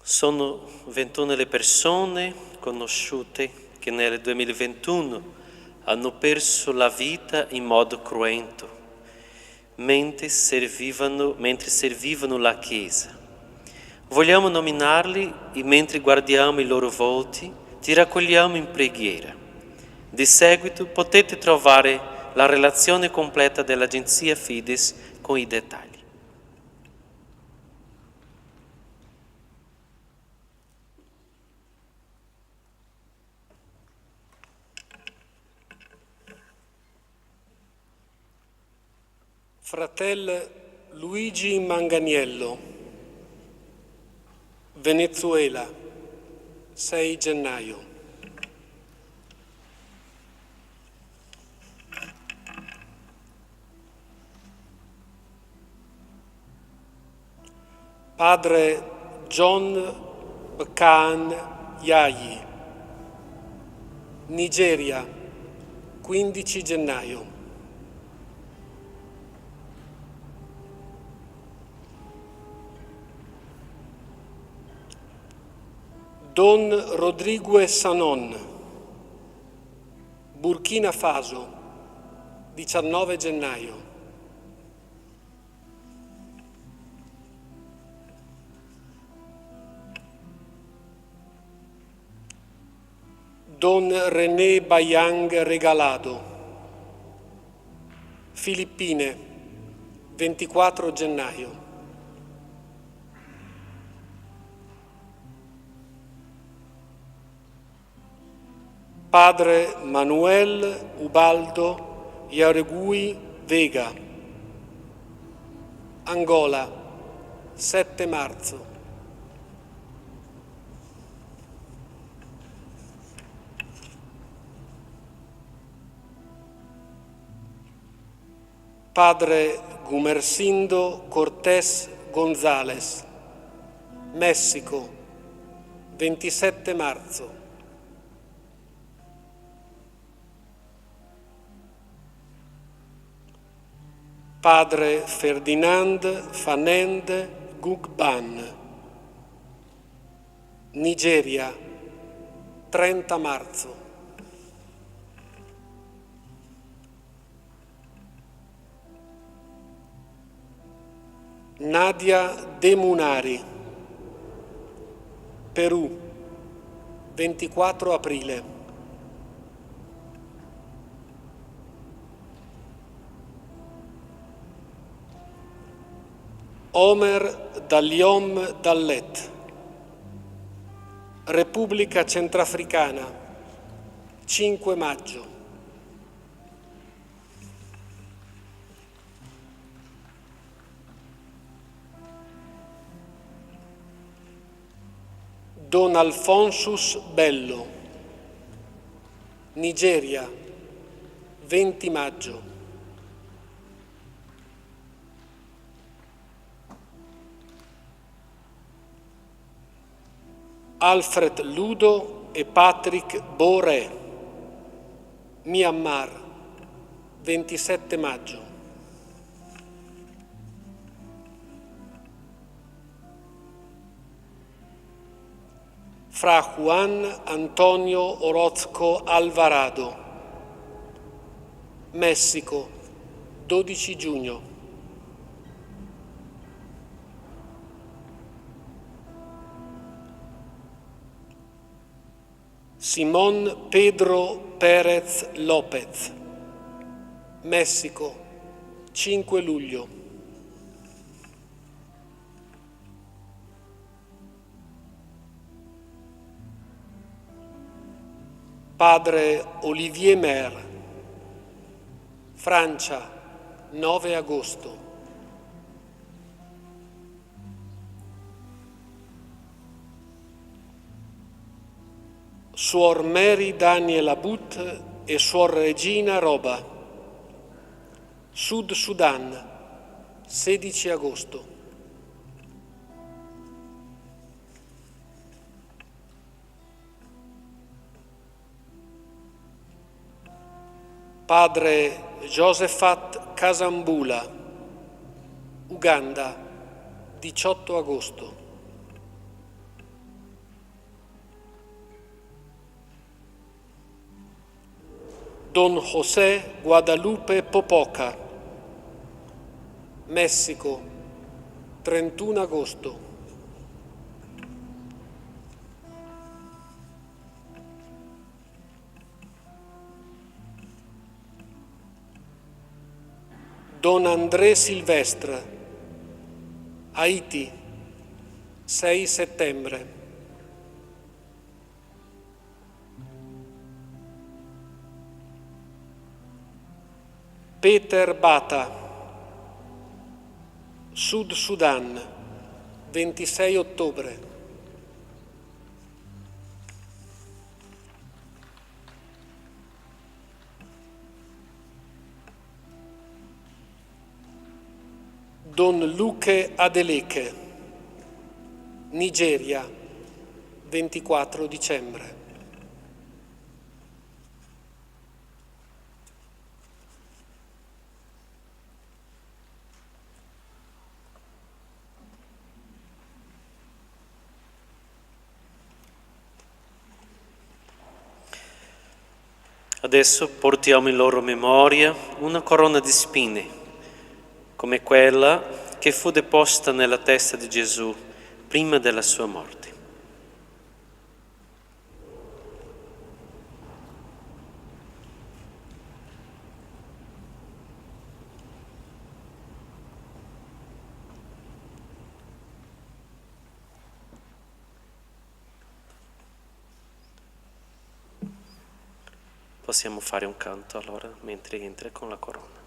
Sono 21 le persone conosciute che nel 2021 hanno perso la vita in modo cruento, mentre servivano la Chiesa. Vogliamo nominarli e mentre guardiamo i loro volti ti raccogliamo in preghiera. Di seguito potete trovare la relazione completa dell'Agenzia Fides con i dettagli. Fratel Luigi Manganiello, Venezuela, 6 gennaio. Padre John Bkan Yayi, Nigeria, 15 gennaio. Don Rodrigo Sanon, Burkina Faso, 19 gennaio. Don René Bayang Regalado, Filippine, 24 gennaio. Padre Manuel Ubaldo Yaregui Vega, Angola, 7 marzo. Padre Gumersindo Cortés González, Messico, 27 marzo. Padre Ferdinand Fanend Gugban, Nigeria, 30 marzo. Nadia Demunari, Perù, 24 aprile. Omer Daliom Dallet, Repubblica Centrafricana, 5 maggio. Don Alfonsus Bello, Nigeria, 20 maggio. Alfred Ludo e Patrick Boré, Myanmar, 27 maggio. Fra Juan Antonio Orozco Alvarado, Messico, 12 giugno. Simón Pedro Pérez López, Messico, 5 luglio. Padre Olivier Mer, Francia, 9 agosto. Suor Mary Daniel Abut e Suor Regina Roba, Sud Sudan, 16 agosto. Padre Josephat Kasambula, Uganda, 18 agosto. Don José Guadalupe Popoca, Messico, 31 agosto. Don André Silvestre, Haiti, 6 settembre. Peter Bata, Sud Sudan, 26 ottobre. Don Luque Adeleke, Nigeria, 24 dicembre. Adesso portiamo in loro memoria una corona di spine, come quella che fu deposta nella testa di Gesù prima della sua morte. Possiamo fare un canto allora mentre entra con la corona.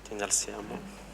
Ci innalziamo.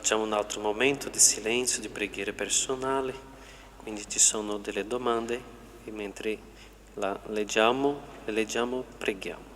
Facciamo un altro momento di silenzio, di preghiera personale, quindi ci sono delle domande e mentre le leggiamo, preghiamo.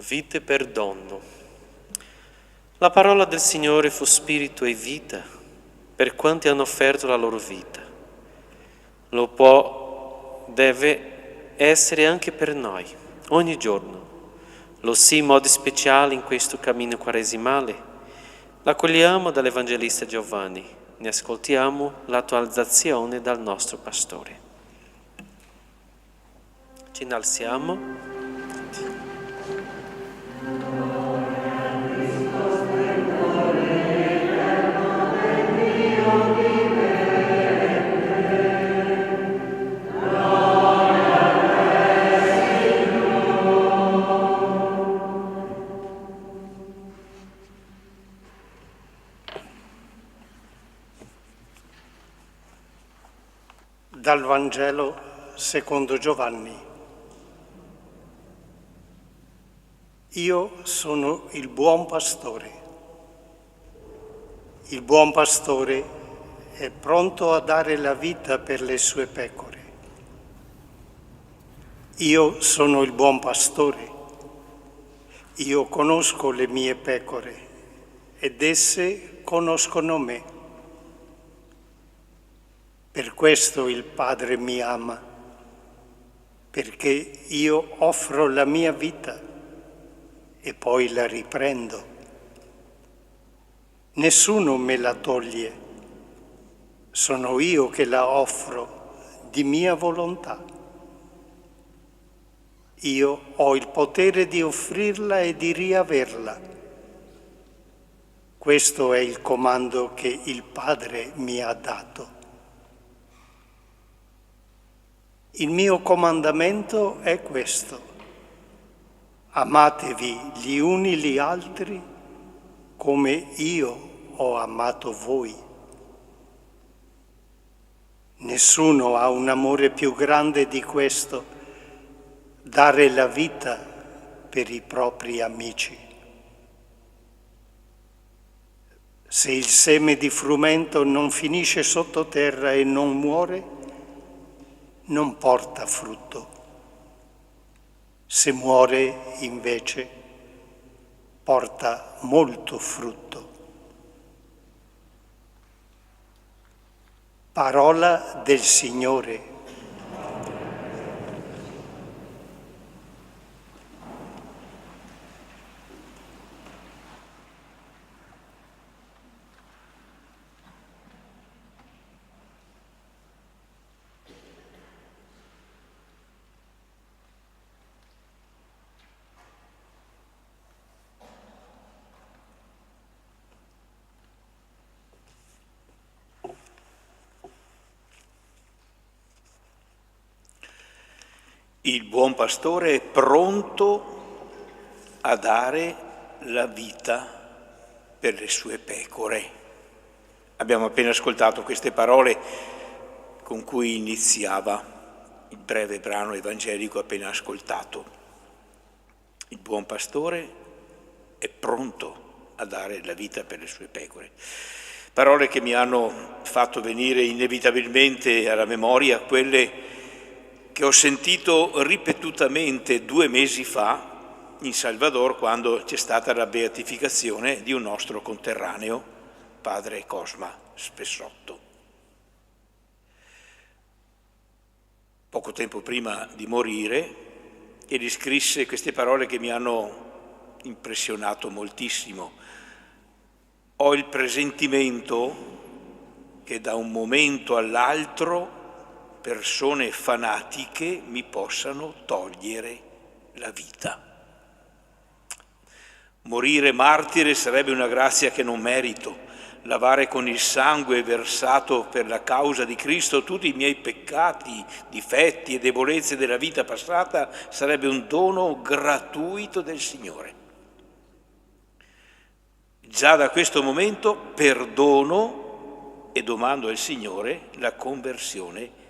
Vita e perdono. La parola del Signore fu spirito e vita per quanti hanno offerto la loro vita. Lo deve essere anche per noi, ogni giorno. Lo sì in modo speciale in questo cammino quaresimale. L'accogliamo dall'Evangelista Giovanni, ne ascoltiamo l'attualizzazione dal nostro pastore. Ci innalziamo. Dal Vangelo secondo Giovanni. Io sono il buon pastore. Il buon pastore è pronto a dare la vita per le sue pecore. Io sono il buon pastore. Io conosco le mie pecore ed esse conoscono me. Per questo il Padre mi ama, perché io offro la mia vita e poi la riprendo. Nessuno me la toglie, sono io che la offro di mia volontà. Io ho il potere di offrirla e di riaverla. Questo è il comando che il Padre mi ha dato. Il mio comandamento è questo: amatevi gli uni gli altri come io ho amato voi. Nessuno ha un amore più grande di questo, dare la vita per i propri amici. Se il seme di frumento non finisce sottoterra e non muore, non porta frutto. Se muore, invece, porta molto frutto. Parola del Signore. Il buon pastore è pronto a dare la vita per le sue pecore. Abbiamo appena ascoltato queste parole con cui iniziava il breve brano evangelico appena ascoltato. Il buon pastore è pronto a dare la vita per le sue pecore. Parole che mi hanno fatto venire inevitabilmente alla memoria quelle che ho sentito ripetutamente 2 mesi fa in Salvador, quando c'è stata la beatificazione di un nostro conterraneo, padre Cosma Spessotto. Poco tempo prima di morire, egli scrisse queste parole che mi hanno impressionato moltissimo. Ho il presentimento che da un momento all'altro persone fanatiche mi possano togliere la vita. Morire martire sarebbe una grazia che non merito. Lavare con il sangue versato per la causa di Cristo tutti i miei peccati, difetti e debolezze della vita passata sarebbe un dono gratuito del Signore. Già da questo momento perdono e domando al Signore la conversione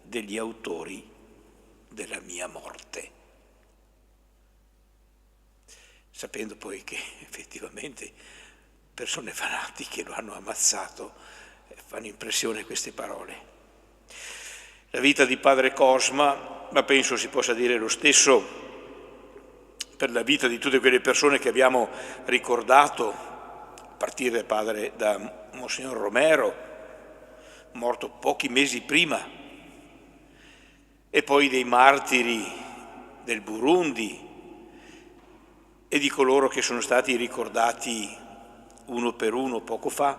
degli autori della mia morte. Sapendo poi che effettivamente persone fanatiche lo hanno ammazzato, fanno impressione queste parole. La vita di padre Cosma, ma penso si possa dire lo stesso per la vita di tutte quelle persone che abbiamo ricordato, a partire da Monsignor Romero, morto pochi mesi prima, e poi dei martiri del Burundi e di coloro che sono stati ricordati uno per uno poco fa.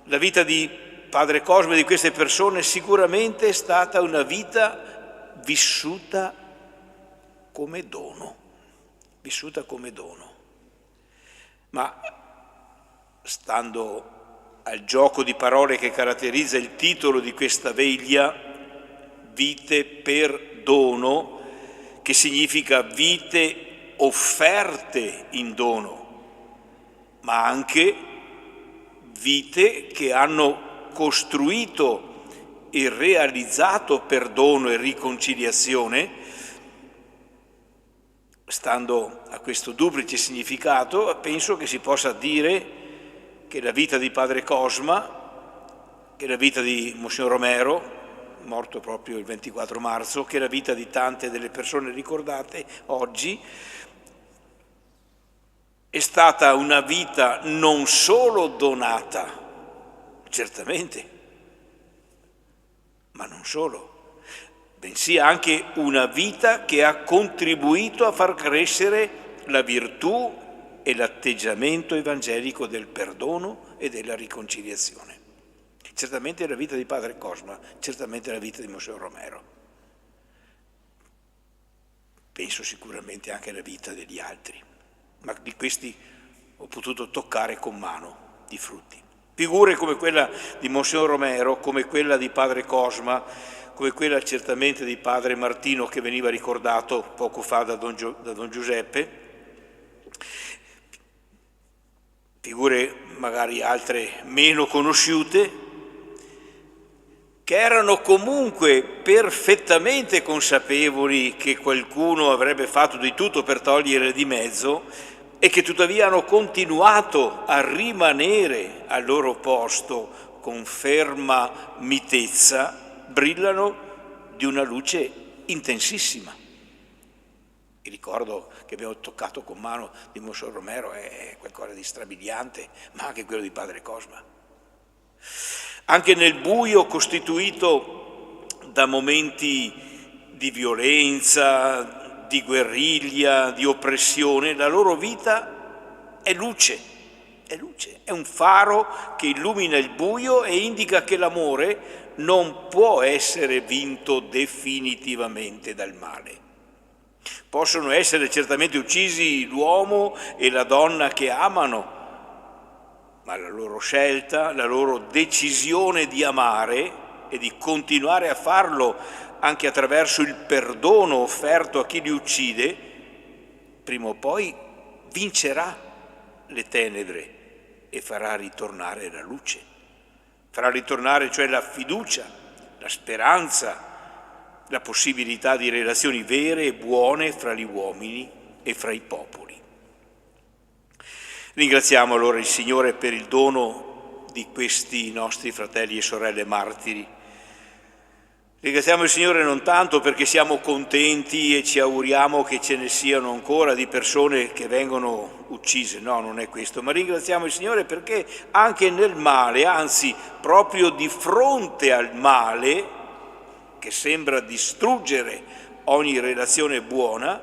La vita di padre Cosma e di queste persone sicuramente è stata una vita vissuta come dono, ma stando al gioco di parole che caratterizza il titolo di questa veglia, vite per dono, che significa vite offerte in dono, ma anche vite che hanno costruito e realizzato perdono e riconciliazione. Stando a questo duplice significato, penso che si possa dire che la vita di padre Cosma, che la vita di Monsignor Romero, morto proprio il 24 marzo, che la vita di tante delle persone ricordate oggi è stata una vita non solo donata, certamente, ma non solo, bensì anche una vita che ha contribuito a far crescere la virtù e l'atteggiamento evangelico del perdono e della riconciliazione. Certamente la vita di padre Cosma, certamente la vita di Monsignor Romero. Penso sicuramente anche alla vita degli altri, ma di questi ho potuto toccare con mano i frutti. Figure come quella di Monsignor Romero, come quella di padre Cosma, come quella certamente di padre Martino che veniva ricordato poco fa da Don Giuseppe, figure magari altre meno conosciute, che erano comunque perfettamente consapevoli che qualcuno avrebbe fatto di tutto per toglierle di mezzo e che tuttavia hanno continuato a rimanere al loro posto con ferma mitezza, brillano di una luce intensissima. Il ricordo che abbiamo toccato con mano di Monsignor Romero è qualcosa di strabiliante, ma anche quello di padre Cosma. Anche nel buio costituito da momenti di violenza, di guerriglia, di oppressione, la loro vita è luce, è un faro che illumina il buio e indica che l'amore non può essere vinto definitivamente dal male. Possono essere certamente uccisi l'uomo e la donna che amano, ma la loro scelta, la loro decisione di amare e di continuare a farlo anche attraverso il perdono offerto a chi li uccide, prima o poi vincerà le tenebre e farà ritornare la luce. Farà ritornare cioè la fiducia, la speranza, la possibilità di relazioni vere e buone fra gli uomini e fra i popoli. Ringraziamo allora il Signore per il dono di questi nostri fratelli e sorelle martiri. Ringraziamo il Signore non tanto perché siamo contenti e ci auguriamo che ce ne siano ancora di persone che vengono uccise, no, non è questo, ma ringraziamo il Signore perché anche nel male, anzi proprio di fronte al male, che sembra distruggere ogni relazione buona,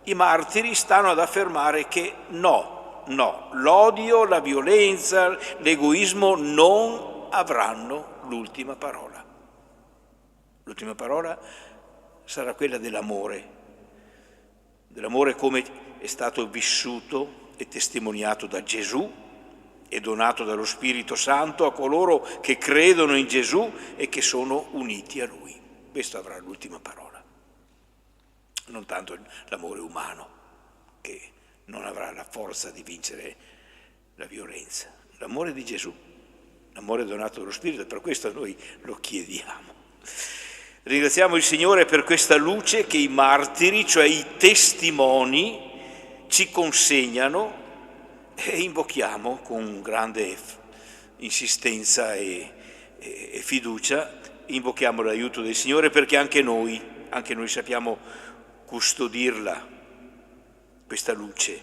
i martiri stanno ad affermare che no, l'odio, la violenza, l'egoismo non avranno l'ultima parola. L'ultima parola sarà quella dell'amore come è stato vissuto e testimoniato da Gesù e donato dallo Spirito Santo a coloro che credono in Gesù e che sono uniti a Lui. Questo avrà l'ultima parola, non tanto l'amore umano che non avrà la forza di vincere la violenza. L'amore di Gesù, l'amore donato dallo Spirito, e per questo noi lo chiediamo. Ringraziamo il Signore per questa luce che i martiri, cioè i testimoni, ci consegnano e invochiamo con grande insistenza e fiducia, invochiamo l'aiuto del Signore perché anche noi sappiamo custodirla, questa luce,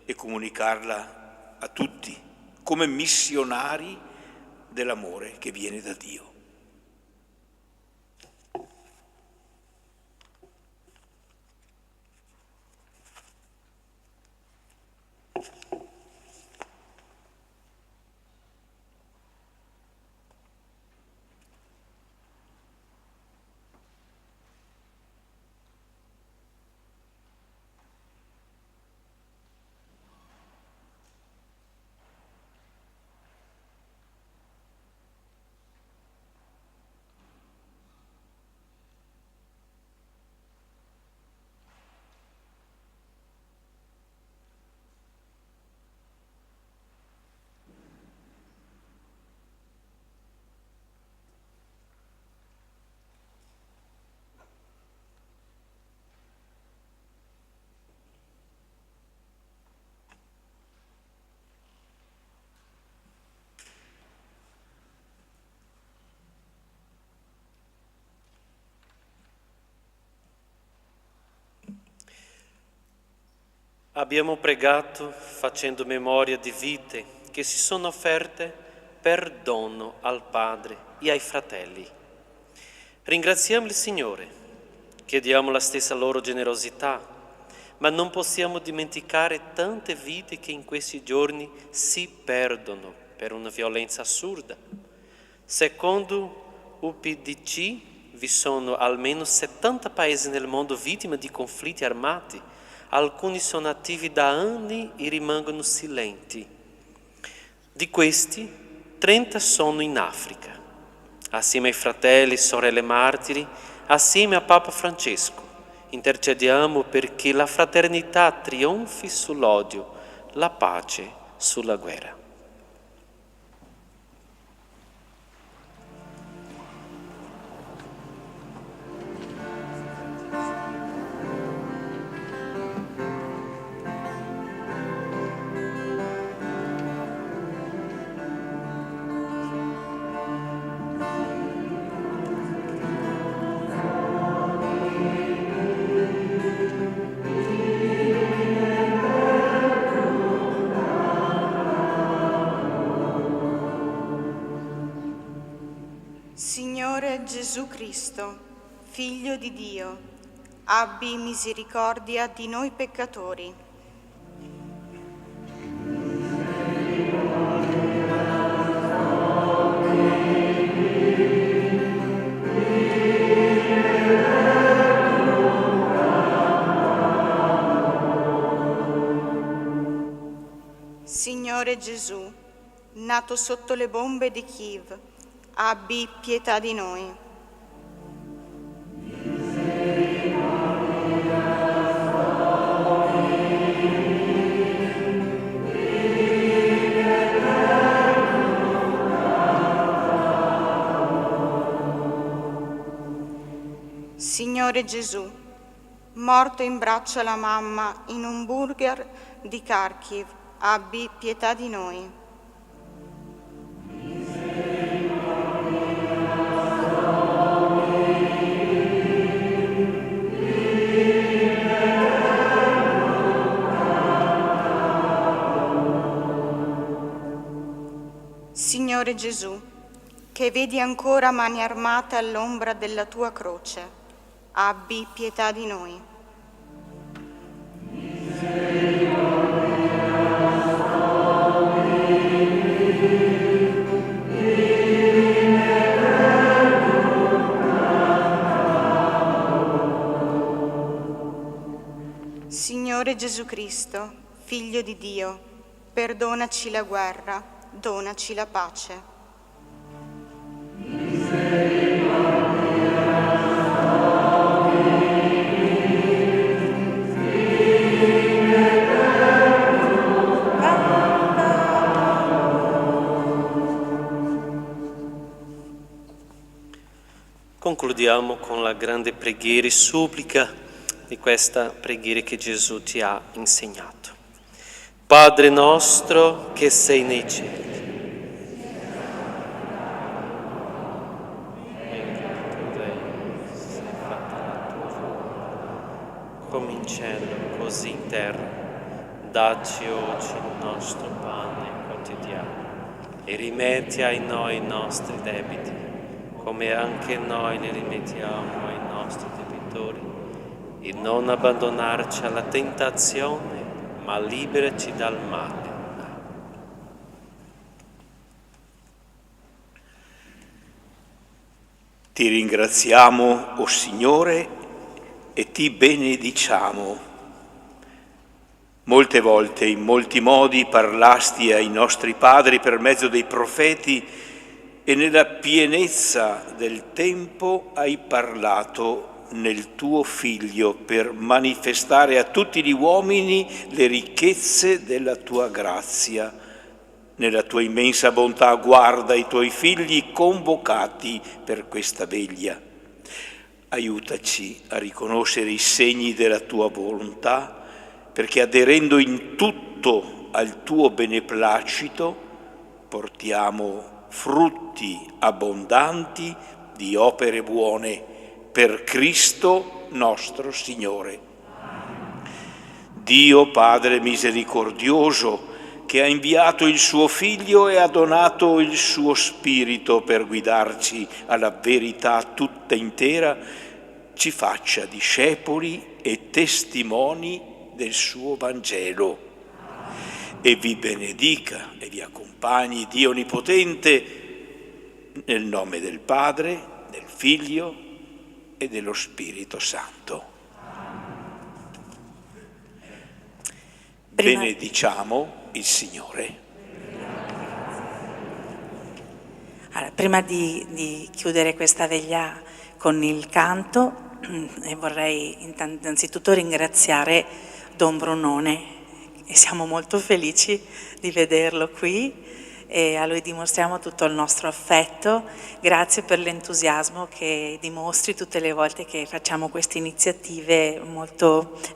e comunicarla a tutti come missionari dell'amore che viene da Dio. Abbiamo pregato facendo memoria di vite che si sono offerte per dono al Padre e ai fratelli. Ringraziamo il Signore, chiediamo la stessa loro generosità, ma non possiamo dimenticare tante vite che in questi giorni si perdono per una violenza assurda. Secondo UPDC vi sono almeno 70 paesi nel mondo vittime di conflitti armati. Alcuni sono attivi da anni e rimangono silenti. Di questi, 30 sono in Africa. Assieme ai fratelli e sorelle martiri, assieme a Papa Francesco, intercediamo perché la fraternità trionfi sull'odio, la pace sulla guerra. Signore Gesù Cristo, Figlio di Dio, abbi misericordia di noi peccatori. Signore Gesù, nato sotto le bombe di Kiev, abbi pietà di noi. Signore Gesù, morto in braccio alla mamma in un bunker di Kharkiv, abbi pietà di noi. Signore Gesù, che vedi ancora mani armate all'ombra della tua croce, abbi pietà di noi. Signore Gesù Cristo, Figlio di Dio, perdonaci la guerra, donaci la pace. Concludiamo con la grande preghiera e supplica di questa preghiera che Gesù ti ha insegnato. Padre nostro che sei nei cieli, come in cielo, così in terra. Dacci oggi il nostro pane quotidiano e rimetti ai noi i nostri debiti, come anche noi li rimettiamo ai nostri debitori, e non abbandonarci alla tentazione, ma liberaci dal male. Ti ringraziamo, o Signore, e ti benediciamo. Molte volte, in molti modi, parlasti ai nostri padri per mezzo dei profeti e nella pienezza del tempo hai parlato nel tuo Figlio per manifestare a tutti gli uomini le ricchezze della tua grazia. Nella tua immensa bontà guarda i tuoi figli convocati per questa veglia. Aiutaci a riconoscere i segni della tua volontà, perché aderendo in tutto al tuo beneplacito portiamo frutti abbondanti di opere buone per Cristo nostro Signore. Dio Padre misericordioso, che ha inviato il suo Figlio e ha donato il suo Spirito per guidarci alla verità tutta intera, ci faccia discepoli e testimoni del suo Vangelo. E vi benedica e vi accompagni Dio Onnipotente, nel nome del Padre, del Figlio e dello Spirito Santo. Benediciamo il Signore. Allora, prima di chiudere questa veglia con il canto, vorrei innanzitutto ringraziare Don Brunone, e siamo molto felici di vederlo qui e a lui dimostriamo tutto il nostro affetto. Grazie per l'entusiasmo che dimostri tutte le volte che facciamo queste iniziative, è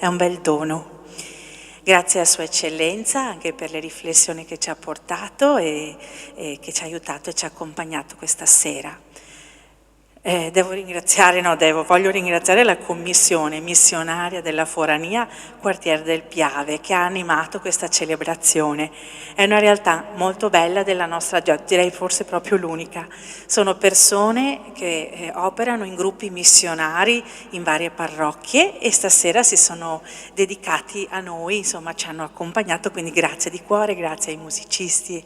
un bel dono. Grazie a Sua Eccellenza anche per le riflessioni che ci ha portato e che ci ha aiutato e ci ha accompagnato questa sera. Voglio ringraziare la commissione missionaria della Forania Quartier del Piave che ha animato questa celebrazione. È una realtà molto bella della nostra, direi forse proprio l'unica. Sono persone che operano in gruppi missionari in varie parrocchie e stasera si sono dedicati a noi, insomma ci hanno accompagnato, quindi grazie di cuore, grazie ai musicisti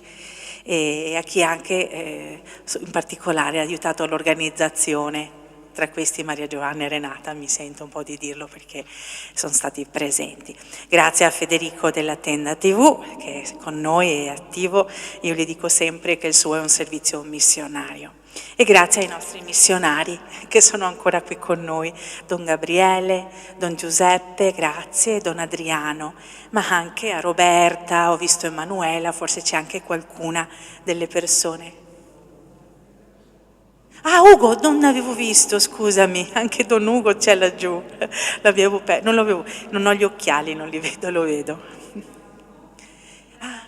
e a chi anche in particolare ha aiutato l'organizzazione, tra questi Maria Giovanna e Renata, mi sento un po' di dirlo perché sono stati presenti. Grazie a Federico della Tenda TV che con noi è attivo, io gli dico sempre che il suo è un servizio missionario. E grazie ai nostri missionari che sono ancora qui con noi, Don Gabriele, Don Giuseppe, grazie, Don Adriano, ma anche a Roberta, ho visto Emanuela, forse c'è anche qualcuna delle persone. Ah, Ugo, non avevo visto, scusami, anche Don Ugo c'è laggiù. Non ho gli occhiali, non li vedo, lo vedo. Ah,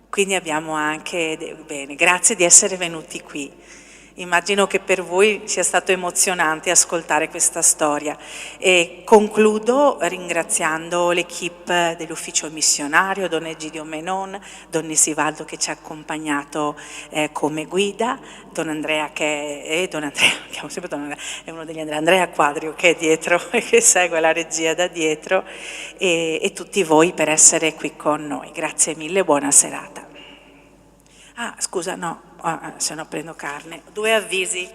quindi abbiamo anche, bene, grazie di essere venuti qui. Immagino che per voi sia stato emozionante ascoltare questa storia e concludo ringraziando l'equipe dell'ufficio missionario, Don Egidio Menon, Don Nisivaldo che ci ha accompagnato come guida, Don Andrea chiamo sempre Don Andrea, è uno degli Andrea Quadrio che è dietro e che segue la regia da dietro e tutti voi per essere qui con noi. Grazie mille, buona serata. Ah, scusa, no. Se no prendo carne. Due avvisi.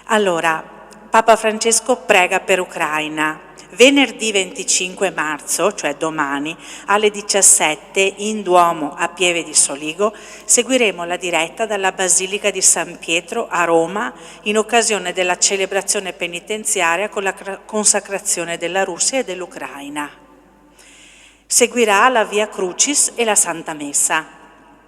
Allora, Papa Francesco prega per Ucraina. Venerdì 25 marzo, cioè domani, alle 17 in Duomo a Pieve di Soligo, seguiremo la diretta dalla Basilica di San Pietro a Roma in occasione della celebrazione penitenziaria con la consacrazione della Russia e dell'Ucraina. Seguirà la Via Crucis e la Santa Messa.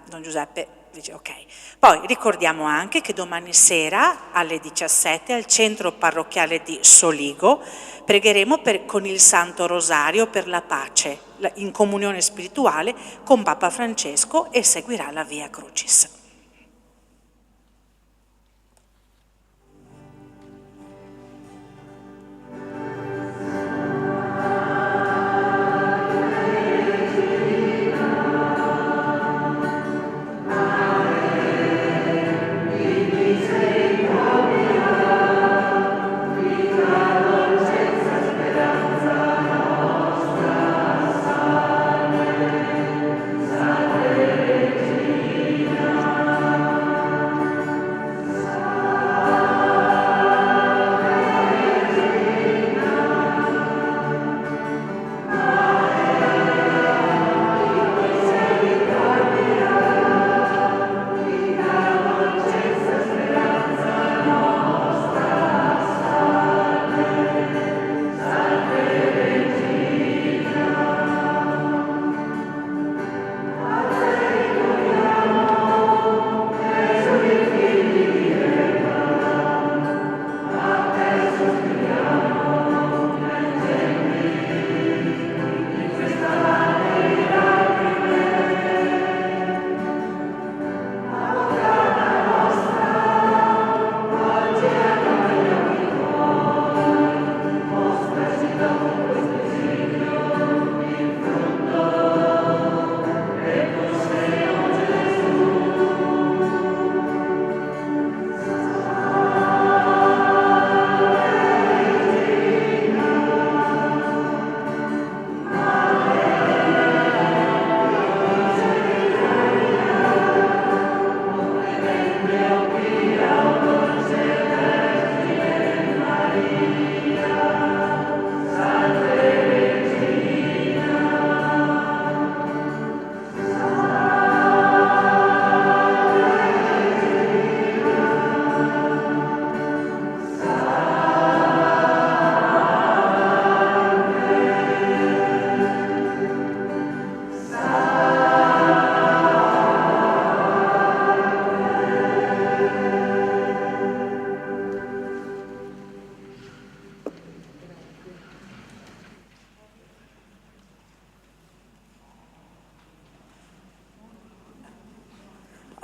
Don Giuseppe dice ok. Poi ricordiamo anche che domani sera alle 17 al centro parrocchiale di Soligo pregheremo con il Santo Rosario per la pace in comunione spirituale con Papa Francesco e seguirà la Via Crucis.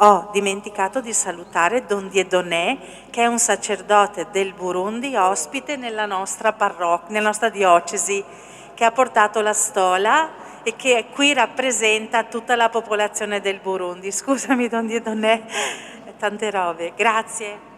Ho dimenticato di salutare Don Dieudonné, che è un sacerdote del Burundi, ospite nella nostra diocesi, che ha portato la stola e che qui rappresenta tutta la popolazione del Burundi. Scusami Don Dieudonné, tante robe. Grazie.